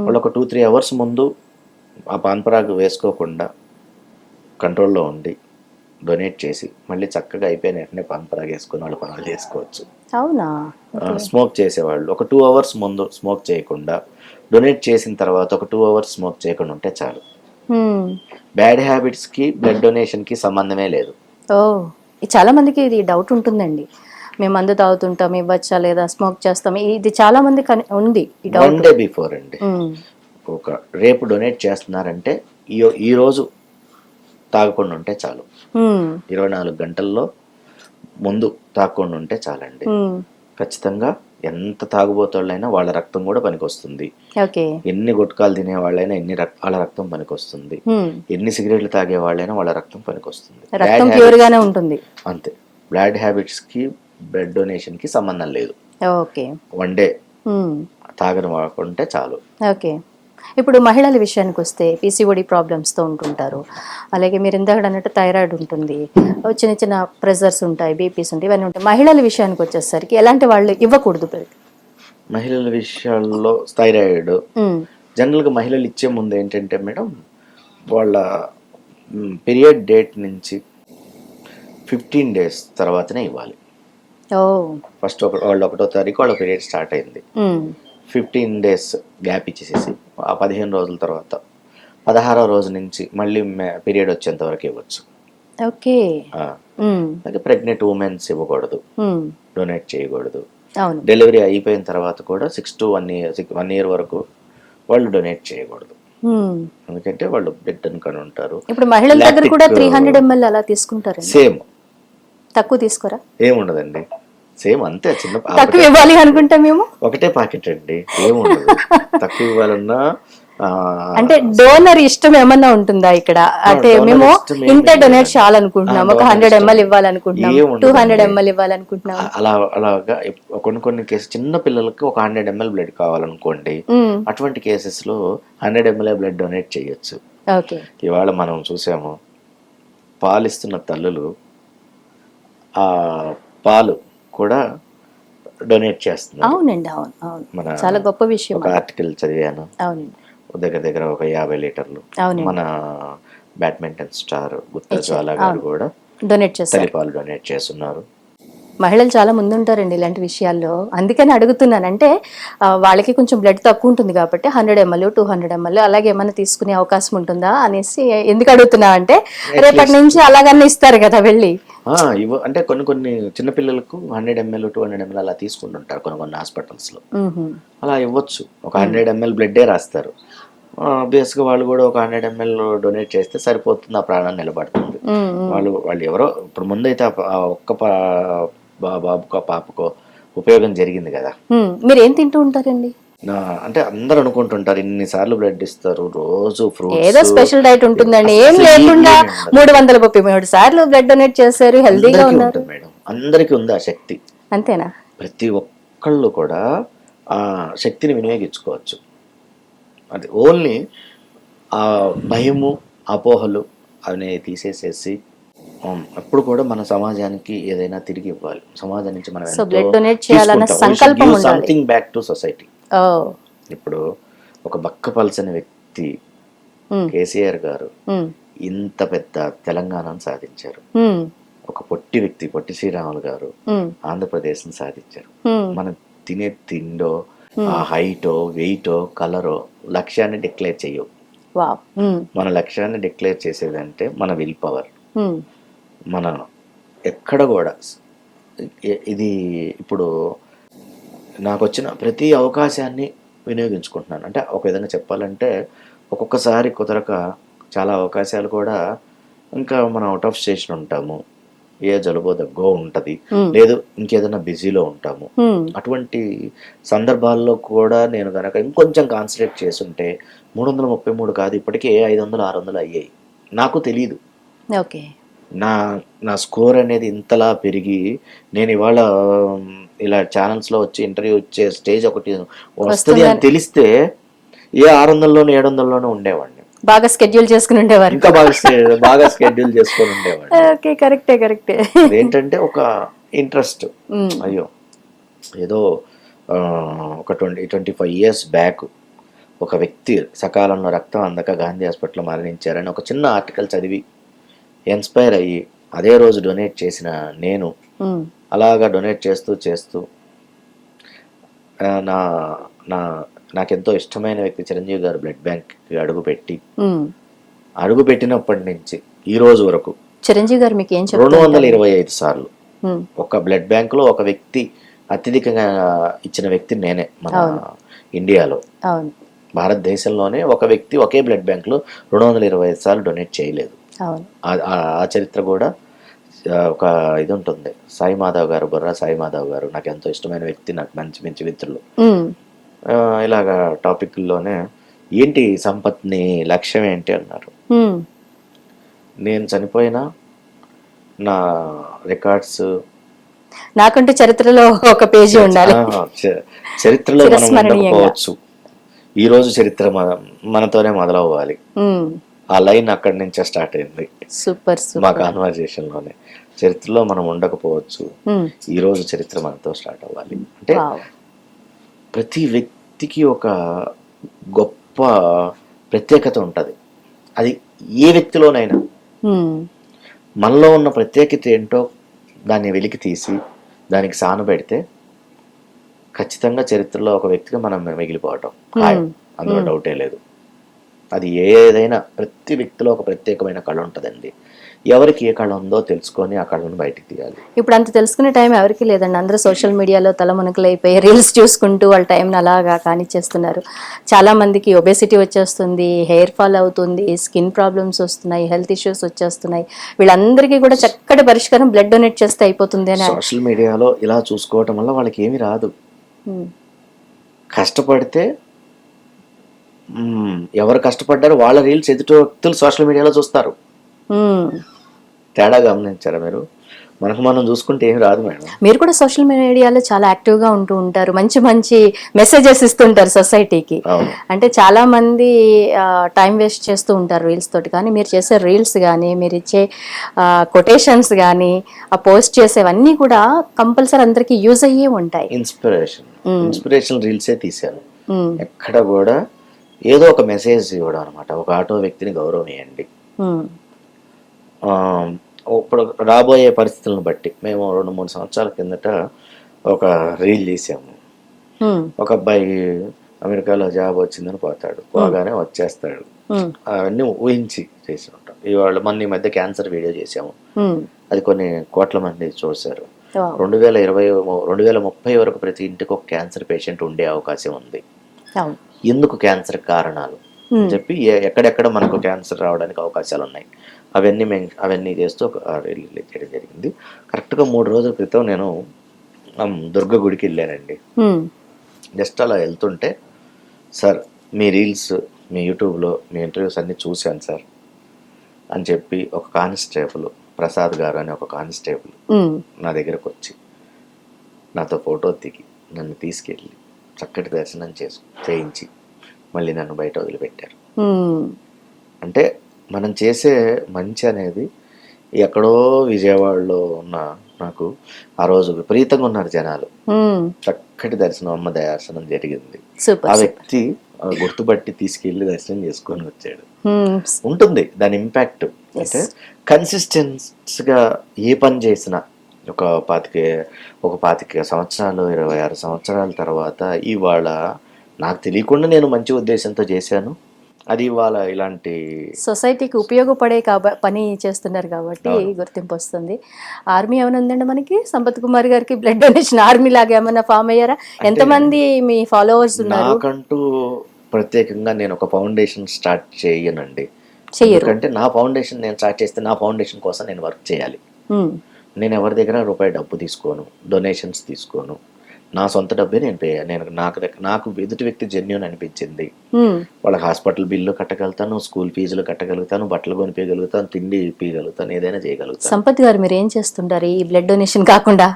వాళ్ళు ఒక 2-3 hours ముందు ఆ పాన్పరాగు వేసుకోకుండా కంట్రోల్లో ఉండి డొనేట్ చేసి మళ్ళీ చక్కగా అయిపోయిన వెంటనే పాన్పరాగు వేసుకుని వాళ్ళు పనులు చేసుకోవచ్చు. అవునా? స్మోక్ చేసేవాళ్ళు ఒక 2 hours ముందు స్మోక్ చేయకుండా, డొనేట్ చేసిన తర్వాత ఒక 2 hours స్మోక్ చేయకుండా ఉంటే చాలు. బ్యాడ్ హ్యాబిట్స్కి బ్లడ్ డొనేషన్కి సంబంధమే లేదు. చాలా మందికి ఇది డౌట్ ఉంటుందండి, మేము మందు తాగుతుంటాం, ఇవ్వచ్చా లేదా, స్మోక్ చేస్తాం, ఇది చాలా మంది ఉంది ఈ డౌట్. 1 day బిఫోర్ అండి, ఒక రేపు డొనేట్ చేస్తున్నారంటే ఈ రోజు తాగకుండా ఉంటే చాలు. 24 గంటల్లో ముందు తాగకుండా ఉంటే చాలండి. ఖచ్చితంగా ఎంత తాగుబోతోళ్ళైనా వాళ్ళ రక్తం కూడా పనికొస్తుంది. ఎన్ని గుట్కాలు తినే వాళ్ళైనా వాళ్ళ రక్తం పనికొస్తుంది. ఎన్ని సిగరెట్లు తాగే వాళ్ళైనా వాళ్ళ రక్తం పనికొస్తుంది. రక్తం ప్యూర్ గానే ఉంటుంది. అంతే. బ్లడ్ హ్యాబిట్స్ కి బ్లడ్ డొనేషన్ కి సంబంధం లేదు. ఓకే. 1 day తాగని వాడుకుంటే చాలు. ఓకే. ఇప్పుడు మహిళల విషయానికి వస్తే పీసీఓడి ప్రాబ్లమ్స్తో ఉంటుంటారు, అలాగే మీరు ఇందాక అన్నట్టు థైరాయిడ్ ఉంటుంది, చిన్న చిన్న ప్రెషర్స్ ఉంటాయి, బీపీస్ ఉంటాయి, ఇవన్నీ ఉంటాయి. మహిళల విషయానికి వచ్చేసరికి ఎలాంటి వాళ్ళు ఇవ్వకూడదు? మహిళల విషయాల్లో థైరాయిడ్ జనరల్గా మహిళలు ఇచ్చే ముందు ఏంటంటే మేడం, వాళ్ళ పీరియడ్ డేట్ నుంచి 15 days తర్వాతనే ఇవ్వాలి. ఫస్ట్ వాళ్ళు 1వ తారీఖు వాళ్ళ పీరియడ్ స్టార్ట్ అయింది, 15 days గ్యాప్ ఇచ్చేసేసి ఆ 15 రోజుల తర్వాత 16వ రోజు నుంచి మళ్ళీ పీరియడ్ వచ్చేంత వరకు ఇవ్వచ్చు. ఓకే. అలాగే ప్రెగ్నెంట్ ఉమెన్స్ ఇవ్వకూడదు, డొనేట్ చేయకూడదు. డెలివరీ అయిపోయిన తర్వాత కూడా 6 to 1 year వరకు వాళ్ళు డొనేట్ చేయకూడదు, ఎందుకంటే వాళ్ళు బిడ్డను కని ఉంటారు. ఇప్పుడు మహిళల దగ్గర కూడా 300 ml అలా తీసుకుంటారు, సేమ్. తక్కువ తీసుకోరా? ఏముండదండి, సేమ్ అంతే. చిన్న తక్కువ ఇవ్వాలి అనుకుంటే మేము ఒకటే పాకెట్ అండి, ఏముండదు. తక్కువ ఇవ్వాలన్నా అంటే డోనర్ ఇష్టం ఏమన్నా ఉంటుందా ఇక్కడ? అంటే మేము ఇంత డొనేట్ చేయాలనుకుంటున్నాం, ఒక 100 ml ఇవ్వాలనుకుంటున్నాం, 200 ml ఇవ్వాలనుకుంటున్నాం, అలాగా. కొన్ని కేసు చిన్న పిల్లలకి ఒక 100 ml బ్లడ్ కావాలనుకోండి, అటువంటి కేసెస్ లో 100 ml బ్లడ్ డొనేట్ చేయొచ్చు. ఇవాళ మనం చూసాము, పాలిస్తున్న తల్లులు ఆ పాలు కూడా డొనేట్ చేస్తున్నారు. అవునండి, అవును అవును, చాలా గొప్ప విషయం. ఒక ఆర్టికల్ చదివాను, అవునండి, దగ్గర ఒక 50 లీటర్లు మన బ్యాడ్మింటన్ స్టార్ గుత్తాజ్వాలా గారు కూడా డొనేట్ చేస్తారు, తల్లిపాలు డొనేట్ చేస్తున్నారు. మహిళలు చాలా ముందుంటారండి ఇలాంటి విషయాల్లో, అందుకని అడుగుతున్నాను. అంటే వాళ్ళకి కొంచెం బ్లడ్ తక్కువ ఉంటుంది కాబట్టి 100 ml 200 ml అలాగే ఏమైనా తీసుకునే అవకాశం ఉంటుందా అనేసి ఎందుకు అడుగుతున్నా అంటే, రేపటి నుంచి అలాగన్నా ఇస్తారు కదా వెళ్ళి. అంటే కొన్ని చిన్నపిల్లలకు 100 ml 200 ml అలా తీసుకుంటుంటారు కొన్ని హాస్పిటల్స్ లో, అలా ఇవ్వచ్చు. ఒక 100 ml బ్లడ్డే రాస్తారు, బేస్గా వాళ్ళు కూడా ఒక 100 ml డొనేట్ చేస్తే సరిపోతుంది, ఆ ప్రాణాన్ని నిలబడుతుంది. వాళ్ళు ఎవరో ఇప్పుడు ముందైతే ఒక్క బాబుకో పాపకో ఉపయోగం జరిగింది కదా. మీరు ఏం తింటూ ఉంటారండి? అంటే అందరు అనుకుంటుంటారు ఇన్నిసార్లు బ్లడ్ ఇస్తారు, రోజు ఫ్రూట్స్, ఏదో స్పెషల్ డైట్ ఉంటుందండి, ఏం లేకుండా 333 సార్లు బ్లడ్ డొనేట్ చేశారు, హెల్తీగా ఉన్నారు మేడం. అందరికీ ఉంది ఆ శక్తి, అంతేనా? ప్రతి ఒక్కళ్ళు కూడా ఆ శక్తిని వినియోగించుకోవచ్చు. అది ఓన్లీ ఆ భయము, అపోహలు అనేవి తీసేసేసి అప్పుడు కూడా మన సమాజానికి ఏదైనా తిరిగి ఇవ్వాలి. సమాజం నుంచి మనం సంథింగ్ బ్యాక్ టు సొసైటీ. ఇప్పుడు ఒక బక్కపల్సని వ్యక్తి కేసీఆర్ గారు ఇంత పెద్ద తెలంగాణను సాధించారు. ఒక పొట్టి వ్యక్తి పొట్టి శ్రీరాములు గారు ఆంధ్రప్రదేశ్ని సాధించారు. మనం తినే తిండో ఆ హైటో వెయిటో కలరో లక్ష్యాన్ని డిక్లేర్ చేయవు. మన లక్ష్యాన్ని డిక్లేర్ చేసేదంటే మన విల్ పవర్. మన ఎక్కడ కూడా ఇది ఇప్పుడు నాకు వచ్చిన ప్రతి అవకాశాన్ని వినియోగించుకుంటున్నాను. అంటే ఒక విధంగా చెప్పాలంటే ఒక్కొక్కసారి కుదరక చాలా అవకాశాలు కూడా ఇంకా మనం అవుట్ ఆఫ్ స్టేషన్ ఉంటాము, ఏ జలుబో దగ్గో ఉంటుంది, లేదు ఇంకేదైనా బిజీలో ఉంటాము. అటువంటి సందర్భాల్లో కూడా నేను కనుక ఇంకొంచెం కాన్సన్ట్రేట్ చేసుంటే 333 కాదు, ఇప్పటికే 500 600 అయ్యాయి. నాకు తెలియదు. ఓకే, నా స్కోర్ అనేది ఇంతలా పెరిగి నేను ఇవాళ ఇలా ఛానల్స్లో వచ్చి ఇంటర్వ్యూ వచ్చే స్టేజ్ ఒకటి వస్తుంది అని తెలిస్తే ఏ 600లోనూ 700లోనూ ఉండేవాడిని. బాగా స్కెడ్యూల్ చేసుకుని ఉండేవారు. ఇంకా బాగా స్కెడ్యూల్ చేసుకొని ఉండేవాడిని. ఓకే, కరెక్టే. ఏంటంటే ఒక ఇంట్రెస్ట్. అయ్యో ఏదో ఒక 25 years బ్యాక్ ఒక వ్యక్తి సకాలంలో రక్తం అందక గాంధీ హాస్పిటల్లో మరణించారని ఒక చిన్న ఆర్టికల్ చదివి ఇన్స్పైర్ అయ్యి అదే రోజు డొనేట్ చేసిన నేను అలాగా డొనేట్ చేస్తూ నాకెంతో ఇష్టమైన వ్యక్తి చిరంజీవి గారు బ్లడ్ బ్యాంక్ అడుగు పెట్టినప్పటి నుంచి ఈ రోజు వరకు చిరంజీవి గారు మీకు ఏం 225 సార్లు ఒక బ్లడ్ బ్యాంక్ లో ఒక వ్యక్తి అత్యధికంగా ఇచ్చిన వ్యక్తి నేనే మన ఇండియాలో. భారతదేశంలోనే ఒక వ్యక్తి ఒకే బ్లడ్ బ్యాంక్ లో 225 సార్లు డొనేట్ చేయలేదు. ఆ చరిత్ర కూడా ఒక ఇది ఉంటుంది. సాయి మాధవ్ గారు, బుర్రా సాయి మాధవ్ గారు నాకు ఎంతో ఇష్టమైన వ్యక్తి, నాకు మంచి మిత్రులు. ఇలాగా టాపిక్లోనే ఏంటి సంపత్ని లక్ష్యం ఏంటి అన్నారు. నేను చనిపోయినా నా రికార్డ్స్ నాకంటూ చరిత్రలో ఒక పేజీ ఉండాలి. చరిత్రలో మనం ఉండకపోవచ్చు, ఈ రోజు చరిత్ర మనతోనే మొదలవ్వాలి. ఆ లైన్ అక్కడి నుంచే స్టార్ట్ అయింది. సూపర్. మా కాన్వర్జేషన్ లోనే చరిత్రలో మనం ఉండకపోవచ్చు, ఈ రోజు చరిత్ర మనతో స్టార్ట్ అవ్వాలి. అంటే ప్రతి వ్యక్తికి ఒక గొప్ప ప్రత్యేకత ఉంటుంది. అది ఏ వ్యక్తిలోనైనా మనలో ఉన్న ప్రత్యేకత ఏంటో దాన్ని వెలికి తీసి దానికి సానబెడితే ఖచ్చితంగా చరిత్రలో ఒక వ్యక్తిగా మనం మిగిలిపోవటం అందులో డౌటే లేదు. అది ఏదైనా ప్రతి వ్యక్తిలో ఒక ప్రత్యేకమైన కళ ఉంటుందండి. ఎవరికి ఏ కళ ఉందో తెలుసుకొని ఆ కళను బయటికి తీయాలి. ఇప్పుడు అంత తెలుసుకునే టైం ఎవరికి లేదండి. అందరూ సోషల్ మీడియాలో తలమునకలైపోయి రీల్స్ చూసుకుంటూ వాళ్ళ టైంని అలాగా కానిచ్చేస్తున్నారు. చాలా మందికి ఒబేసిటీ వచ్చేస్తుంది, హెయిర్ ఫాల్ అవుతుంది, స్కిన్ ప్రాబ్లమ్స్ వస్తున్నాయి, హెల్త్ ఇష్యూస్ వచ్చేస్తున్నాయి. వీళ్ళందరికీ కూడా చక్కటి పరిష్కారం బ్లడ్ డొనేట్ చేస్తే అయిపోతుంది అని సోషల్ మీడియాలో ఇలా చూసుకోవటం వల్ల వాళ్ళకి ఏమీ రాదు. కష్టపడితే ఎవరు కష్టపడ్డారో వాళ్ళ రీల్స్ ఎదుటి వ్యక్తులు సోషల్ మీడియాలో చూస్తారు. తేడా గమనించారా మీరు? మనకు మనం చూసుకుంటే ఏం రాదు మేడం. మీరు కూడా సోషల్ మీడియాలో చాలా యాక్టివ్గా ఉంటూ ఉంటారు, మంచి మెసేజెస్ ఇస్తుంటారు సొసైటీకి. అంటే చాలా మంది టైం వేస్ట్ చేస్తూ ఉంటారు రీల్స్ తోటి, కానీ మీరు చేసే రీల్స్ కానీ మీరు ఇచ్చే కొటేషన్స్ కానీ ఆ పోస్ట్ చేసేవన్నీ కూడా కంపల్సరీ అందరికి యూజ్ అయ్యే ఉంటాయి. ఇన్స్పిరేషన్ రీల్సే తీశాను. ఎక్కడ కూడా ఏదో ఒక మెసేజ్ ఇవ్వడం అనమాట. ఒక ఆటో వ్యక్తిని గౌరవం ఇవ్వండి. ఇప్పుడు రాబోయే పరిస్థితులను బట్టి మేము 2-3 సంవత్సరాల కిందట ఒక రీల్ తీసాము. ఒక అబ్బాయి అమెరికాలో జాబ్ వచ్చిందని పోగానే వచ్చేస్తాడు. అవన్నీ ఊహించి చేసి ఉంటాం. ఇవాళ మన ఈ మధ్య క్యాన్సర్ వీడియో చేసాము, అది కొన్ని కోట్ల మంది చూశారు. 2030 వరకు ప్రతి ఇంటికి ఒక క్యాన్సర్ పేషెంట్ ఉండే అవకాశం ఉంది. ఎందుకు క్యాన్సర్ కారణాలు చెప్పి ఎక్కడెక్కడ మనకు క్యాన్సర్ రావడానికి అవకాశాలు ఉన్నాయి అవన్నీ చేస్తూ ఒక రిలీజ్ చేయడం జరిగింది. కరెక్ట్గా 3 రోజుల క్రితం నేను దుర్గ గుడికి వెళ్ళానండి. జస్ట్ అలా వెళ్తుంటే, సార్ మీ రీల్స్ మీ యూట్యూబ్లో మీ ఇంటర్వ్యూస్ అన్నీ చూశాను సార్ అని చెప్పి ఒక కానిస్టేబుల్ ప్రసాద్ గారు అని ఒక కానిస్టేబుల్ నా దగ్గరకు వచ్చి నాతో ఫోటో దిగి నన్ను తీసుకెళ్ళి చక్కటి దర్శనం చేయించి మళ్ళీ నన్ను బయట వదిలిపెట్టారు. అంటే మనం చేసే మంచి అనేది ఎక్కడో విజయవాడలో ఉన్న నాకు ఆ రోజు విపరీతంగా ఉన్నారు జనాలు. చక్కటి దర్శనం, అమ్మ దర్శనం జరిగింది. ఆ వ్యక్తి గుర్తుపట్టి తీసుకెళ్ళి దర్శనం చేసుకొని వచ్చాడు. హ్మ్. ఉంటుంది దాని ఇంపాక్ట్. అంటే కన్సిస్టెన్స్గా ఏ పని చేసినా ఒక పాతిక సంవత్సరాలు 26 సంవత్సరాల తర్వాత ఇవాళ నాకు తెలియకుండా నేను మంచి ఉద్దేశంతో చేశాను, అది ఇవాళ ఇలాంటి సొసైటీకి ఉపయోగపడే పని చేస్తున్నారు కాబట్టి గుర్తింపు వస్తుంది. ఆర్మీ ఏమైనా ఉందండి మనకి? సంపత్ కుమార్ గారికి బ్లడ్ డొనేషన్ ఆర్మీ లాగా ఏమైనా ఫామ్ అయ్యారా? ఎంతమంది మీ ఫాలోవర్స్ ఉన్నారు? నాకంటూ ప్రత్యేకంగా నేను ఒక ఫౌండేషన్ స్టార్ట్ చేయనండి. చెయ్యరు. ఎందుకంటే నా ఫౌండేషన్ నేను స్టార్ట్ చేస్తే నా ఫౌండేషన్ కోసం నేను వర్క్ చేయాలి. నేను ఎవరి దగ్గర రూపాయి డబ్బు తీసుకోను, డొనేషన్స్ తీసుకోను. నా సొంత డబ్బే నేను నాకు ఎదుటి వ్యక్తి జెన్యూన్ అనిపించింది, వాళ్ళకి హాస్పిటల్ బిల్లు కట్టగలుగుతాను, స్కూల్ ఫీజులు కట్టగలుగుతాను, బట్టలు కొనిపించగలుగుతాను, తిండి ఇప్పించగలుగుతాను, ఏదైనా చేయగలుగుతాను. సంపత్ గారు మీరు ఏం చేస్తుంటారు ఈ బ్లడ్ డొనేషన్ కాకుండా?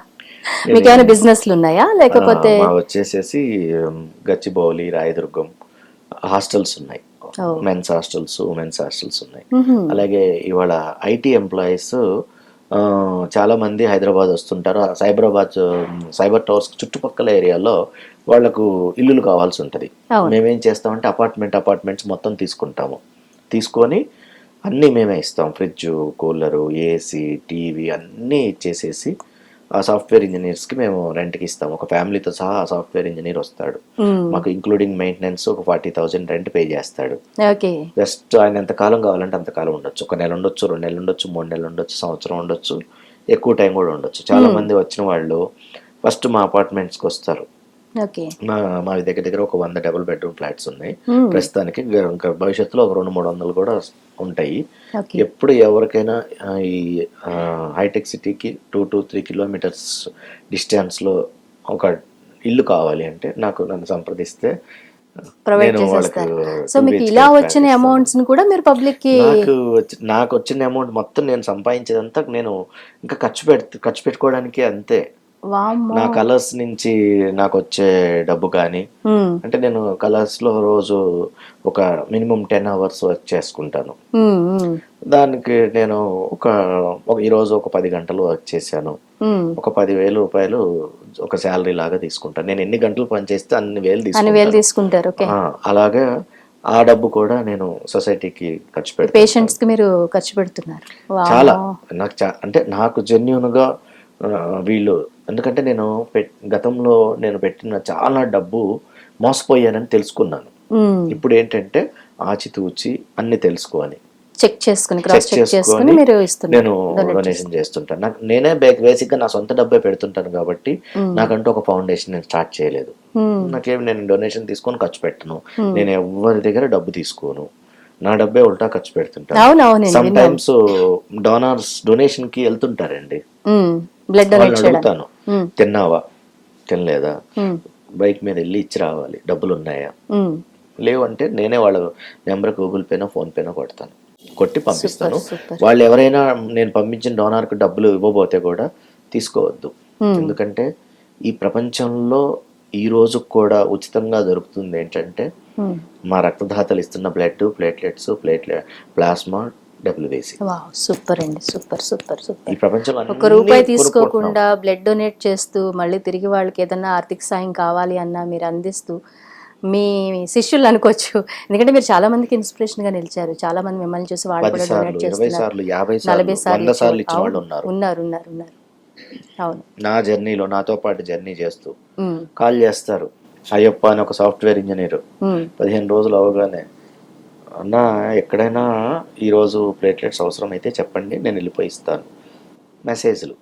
మీకు ఏమైనా బిజినెస్లు ఉన్నాయా లేకపోతే? మా వచ్చేసేసి గచ్చిబౌలి, రాయదుర్గం హాస్టల్స్ ఉన్నాయి, మెన్స్ హాస్టల్స్, ఉమెన్స్ హాస్టల్స్ ఉన్నాయి. అలాగే ఇవాళ ఐటీ ఎంప్లాయీస్ చాలా మంది హైదరాబాద్ వస్తుంటారు. సైబర్ టవర్స్ చుట్టుపక్కల ఏరియాలో వాళ్లకు ఇల్లులు కావాల్సి ఉంటుంది. మేమేం చేస్తామంటే అపార్ట్మెంట్స్ మొత్తం తీసుకొని అన్నీ మేమే ఇస్తాం. ఫ్రిడ్జ్, కూలరు, ఏసీ, టీవీ అన్నీ ఇచ్చేసేసి ఆ సాఫ్ట్వేర్ ఇంజనీర్స్కి మేము రెంట్కి ఇస్తాం. ఒక ఫ్యామిలీతో సహా ఆ సాఫ్ట్వేర్ ఇంజనీర్ వస్తాడు, మాకు ఇంక్లూడింగ్ మెయింటెనెన్స్ ఒక 40,000 రెంట్ పే చేస్తాడు. జస్ట్ ఆయన ఎంతకాలం కావాలంటే అంతకాలం ఉండొచ్చు. 1 నెల ఉండొచ్చు, 2 నెలలు ఉండొచ్చు, 3 నెలలు ఉండొచ్చు, సంవత్సరం ఉండొచ్చు, ఎక్కువ టైం కూడా ఉండొచ్చు. చాలా మంది వచ్చిన వాళ్ళు ఫస్ట్ మా అపార్ట్మెంట్స్కి వస్తారు. మా దగ్గర ఒక 100 డబుల్ బెడ్రూమ్ ఫ్లాట్స్ ఉన్నాయి ప్రస్తుతానికి. ఇంకా భవిష్యత్తులో ఒక 200-300 కూడా ఉంటాయి. ఎప్పుడు ఎవరికైనా ఈ హైటెక్ సిటీకి 2 to 3 కిలోమీటర్స్ డిస్టెన్స్లో ఒక ఇల్లు కావాలి అంటే నన్ను సంప్రదిస్తే ప్రొవైడ్ చేసేస్తారు. సో మీకు ఇలా వచ్చిన అమౌంట్స్ ని కూడా మీరు పబ్లిక్ కి? నాకు వచ్చిన అమౌంట్ మొత్తం నేను సంపాదించేదంతా నేను ఇంకా ఖర్చు పెట్టుకోవడానికి అంతే. నా కలర్స్ నుంచి నాకు వచ్చే డబ్బు కానీ, అంటే నేను కలర్స్ లో రోజు ఒక మినిమం 10 hours వర్క్ చేసుకుంటాను. దానికి నేను ఈరోజు ఒక 10 గంటలు వర్క్ చేశాను, ఒక 10,000 రూపాయలు ఒక శాలరీ లాగా తీసుకుంటాను. నేను ఎన్ని గంటలు పని చేస్తే అన్ని వేలు తీసుకుంటారు. అలాగే ఆ డబ్బు కూడా నేను సొసైటీకి ఖర్చు పెడతాను. పేషెంట్స్ కి మీరు ఖర్చు పెడుతున్నారు చాలా. అంటే నాకు జెన్యూన్ గా వీళ్ళు, ఎందుకంటే నేను గతంలో నేను పెట్టిన చాలా డబ్బు మోసపోయానని తెలుసుకున్నాను. ఇప్పుడు ఏంటంటే ఆచితూచి అన్ని తెలుసుకొని చెక్ చేసుకుని నేను డొనేషన్ చేస్తుంటాను. నేనే బేసిక్ గా నా సొంత డబ్బే పెడుతుంటాను కాబట్టి నాకంటూ ఒక ఫౌండేషన్ నేను స్టార్ట్ చేయలేదు. నేను డొనేషన్ తీసుకొని ఖర్చు పెట్టను, నేను ఎవరి దగ్గర డబ్బు తీసుకోను, నా డబ్బే ఉల్టా ఖర్చు పెడుతుంటాను. సమ్ టైమ్స్ డొనేషన్ కి వెళ్తుంటారండి, అడుగుతాను, తిన్నావా, తినలేదా, బైక్ మీద వెళ్ళి ఇచ్చి రావాలి, డబ్బులు ఉన్నాయా, లేవంటే నేనే వాళ్ళ నెంబర్ గూగుల్ పేనో ఫోన్ పేనో కొట్టి పంపిస్తాను. వాళ్ళు ఎవరైనా నేను పంపించిన డోనార్కి డబ్బులు ఇవ్వబోతే కూడా తీసుకోవద్దు. ఎందుకంటే ఈ ప్రపంచంలో ఈ రోజు కూడా ఉచితంగా దొరుకుతుంది ఏంటంటే మా రక్తదాతలు ఇస్తున్న blood, platelets, plasma, WBC. Super అండి, సూపర్. ఈ ప్రపంచంలో 1 రూపాయి తీసుకోకుండా బ్లడ్ డొనేట్ చేస్తూ మళ్ళీ తిరిగి వాళ్ళకి ఏదైనా ఆర్థిక సాయం కావాలి అన్నా మీరు అందిస్తూ మీ శిష్యులు అనుకోవచ్చు. ఎందుకంటే మీరు చాలా మందికి ఇన్స్పిరేషన్ గా నిలిచారు. చాలా మంది మిమ్మల్ని చూసి వాళ్ళు కూడా డొనేట్ చేస్తున్నారు. 40 సార్లు ఉన్నారు. అవును. నా జర్నీలో నాతో పాటు జర్నీ చేస్తూ కాల్ చేస్తారు. అయ్యప్ప అని ఒక సాఫ్ట్వేర్ ఇంజనీర్ 15 రోజులు అవగానే, అన్నా ఎక్కడైనా ఈరోజు ప్లేట్లెట్స్ అవసరం అయితే చెప్పండి, నేను వెళ్ళిపోయి ఇస్తాను. మెసేజ్లు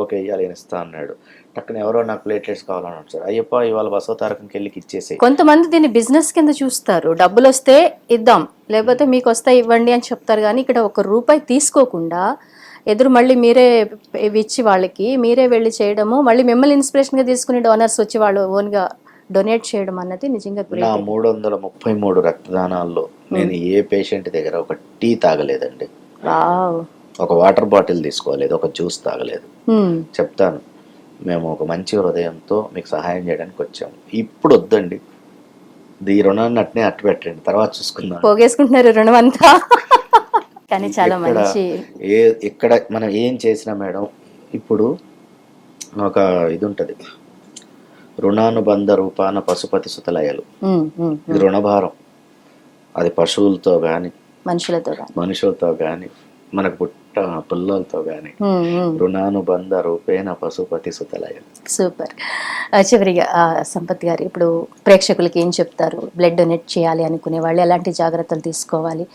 ఓకే ఇవ్వాలి ఇస్తా అన్నాడు. టక్కున ఎవరో నాకు ప్లేట్లెట్స్ కావాలని వచ్చారు, అయ్యప్ప ఇవాళ బసవతారకంకి వెళ్ళి ఇచ్చేసి. కొంతమంది దీన్ని బిజినెస్ కింద చూస్తారు, డబ్బులు వస్తే ఇద్దాం లేకపోతే మీకు వస్తే ఇవ్వండి అని చెప్తారు. కానీ ఇక్కడ 1 రూపాయి తీసుకోకుండా ఎదురు మళ్ళీ మీరే ఇచ్చి వాళ్ళకి మీరే వెళ్ళి చేయడము, మళ్ళీ మిమ్మల్ని ఇన్స్పిరేషన్ గా తీసుకుని డోనర్స్ వచ్చి వాళ్ళు ఓన్ గా డొనేట్ చేయడం అన్నది నిజంగా నా 333 రక్తదానాల్లో నేను ఏ పేషెంట్ దగ్గర ఒక టీ తాగలేదండి, ఒక వాటర్ బాటిల్ తీసుకోలేదు, ఒక జ్యూస్ తాగలేదు. చెప్తాను, మేము ఒక మంచి హృదయంతో మీకు సహాయం చేయడానికి వచ్చాము. ఇప్పుడు వద్దండి, ఈ రుణాన్ని అట్నే అట్టు పెట్టండి, తర్వాత చూసుకుందాం. పోగేసుకుంటున్నారు రుణం అంతా. కానీ చాలా మంచి ఎక్కడ మనం ఏం చేసినా మేడం, ఇప్పుడు ఒక ఇది ఉంటుంది, రుణానుబంధ రూపాన పశుపతి సుతలయలు. ఉమ్, ఉమ్, ఇది రుణభారం. అది పశువులతో కానీ మనుషులతో కానీ. మనుషులతో కానీ మనకు పుట్ట పిల్లలతో కానీ రుణానుబంధ రూపేణ పశుపతి సుతలయలు. సూపర్. చివరిగా సంపత్ గారు, ఇప్పుడు ప్రేక్షకులకి ఏం చెప్తారు? బ్లడ్ డొనేట్ చేయాలి అనుకునే వాళ్ళు ఎలాంటి జాగ్రత్తలు తీసుకోవాలి,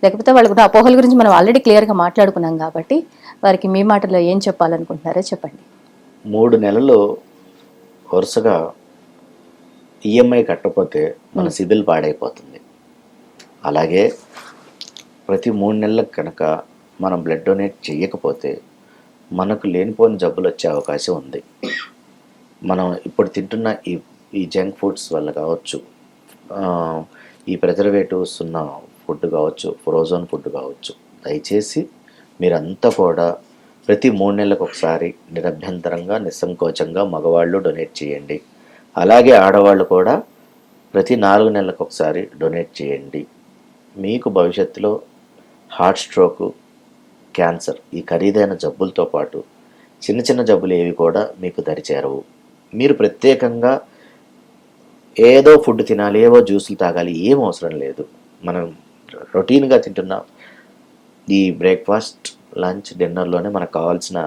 లేకపోతే వాళ్ళకున్న అపోహల గురించి మనం ఆల్రెడీ క్లియర్గా మాట్లాడుకున్నాం కాబట్టి వారికి మీ మాటలో ఏం చెప్పాలనుకుంటున్నారో చెప్పండి. 3 నెలలు వరుసగా ఈఎంఐ కట్టకపోతే మన సిబిల్ పాడైపోతుంది. అలాగే ప్రతి 3 నెలలకు కనుక మనం బ్లడ్ డొనేట్ చేయకపోతే మనకు లేనిపోని జబ్బులు వచ్చే అవకాశం ఉంది. మనం ఇప్పుడు తింటున్న ఈ జంక్ ఫుడ్స్ వల్ల కావచ్చు, ఈ ప్రిజర్వేటివ్స్ ఉన్న ఫుడ్ కావచ్చు, ఫ్రోజన్ ఫుడ్ కావచ్చు. దయచేసి మీరంతా కూడా ప్రతి 3 నెలలకు ఒకసారి నిరభ్యంతరంగా నిస్సంకోచంగా మగవాళ్ళు డొనేట్ చేయండి. అలాగే ఆడవాళ్ళు కూడా ప్రతి 4 నెలలకు ఒకసారి డొనేట్ చేయండి. మీకు భవిష్యత్తులో హార్ట్ స్ట్రోకు, క్యాన్సర్, ఈ ఖరీదైన జబ్బులతో పాటు చిన్న చిన్న జబ్బులు ఏవి కూడా మీకు దరిచేరవు. మీరు ప్రత్యేకంగా ఏదో ఫుడ్ తినాలి, ఏవో జ్యూసులు తాగాలి, ఏం అవసరం లేదు. మనం రొటీన్గా తింటున్న ఈ బ్రేక్ఫాస్ట్, లంచ్, డిన్నర్లోనే మనకు కావాల్సిన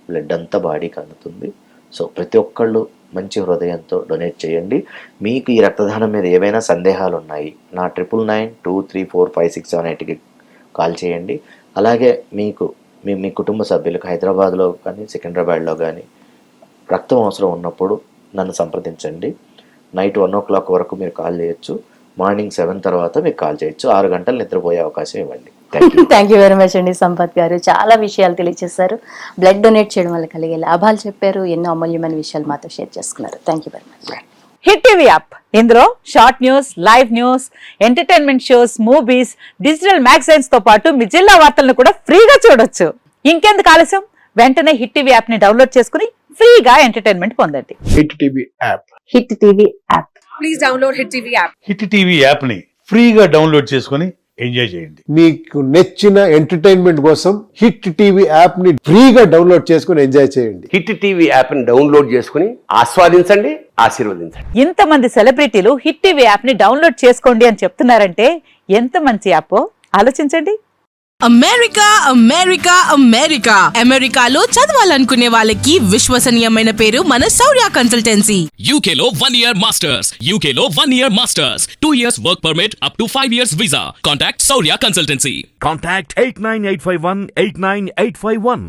బ్లడ్ అంతా బాడీకి అందుతుంది. సో ప్రతి ఒక్కళ్ళు మంచి హృదయంతో డొనేట్ చేయండి. మీకు ఈ రక్తదానం మీద ఏవైనా సందేహాలు ఉన్నాయి, నా 9992345678కి కాల్ చేయండి. అలాగే మీకు మీ కుటుంబ సభ్యులకు హైదరాబాద్లో కానీ సికింద్రాబాద్లో కానీ రక్తం అవసరం ఉన్నప్పుడు నన్ను సంప్రదించండి. నైట్ 1 o'clock వరకు మీరు కాల్ చేయొచ్చు. మార్నింగ్ 7 తర్వాత మీరు కాల్ చేయొచ్చు. 6 గంటలు నిద్రపోయే అవకాశం ఇవ్వండి. థ్యాంక్ యూ వెరీ మచ్ అండి సంపత్ గారు. చాలా విషయాలు తెలియజేశారు. బ్లడ్ డొనేట్ చేయడం వల్ల కలిగే లాభాలు చెప్పారు. ఎన్నో అమూల్యమైన విషయాలు మాతో షేర్ చేసుకున్నారు. Thank you very much. Hit TV app, ఇందులో short news, live news, entertainment shows, movies, digital magazines తో పాటు మీ జిల్లా వార్తలను కూడా ఫ్రీగా చూడొచ్చు. ఇంకెందుకు ఆలస్యం, వెంటనే హిట్ టీవీ యాప్ ని డౌన్లోడ్ చేసుకుని ఫ్రీగా ఎంటర్టైన్మెంట్ పొందండి. Hit TV app. Hit TV app. Please download hit TV app. Hit TV app ని ఫ్రీగా డౌన్లోడ్ చేసుకుని ఎంజాయ్ చేయండి. మీకు నచ్చిన ఎంటర్టైన్మెంట్ కోసం హిట్ టీవీ యాప్ ని ఫ్రీగా డౌన్లోడ్ చేసుకుని ఎంజాయ్ చేయండి. హిట్ టీవీ యాప్ ని డౌన్లోడ్ చేసుకుని ఆస్వాదించండి, ఆశీర్వదించండి. ఇంతమంది సెలబ్రిటీలు హిట్ టీవీ యాప్ ని డౌన్లోడ్ చేసుకోండి అని చెప్తున్నారంటే ఎంత మంచి యాప్ ఆలోచించండి. అమెరికా అమెరికా అమెరికా అమెరికాలో చదవాలనుకునే వాళ్ళకి విశ్వసనీయమైన పేరు మన శౌర్య కన్సల్టెన్సీ. UK లో 1 year masters. UK లో 1 year masters. 2 years work permit up to 5 years visa. Contact Saurya Consultancy. Contact 89851 89851.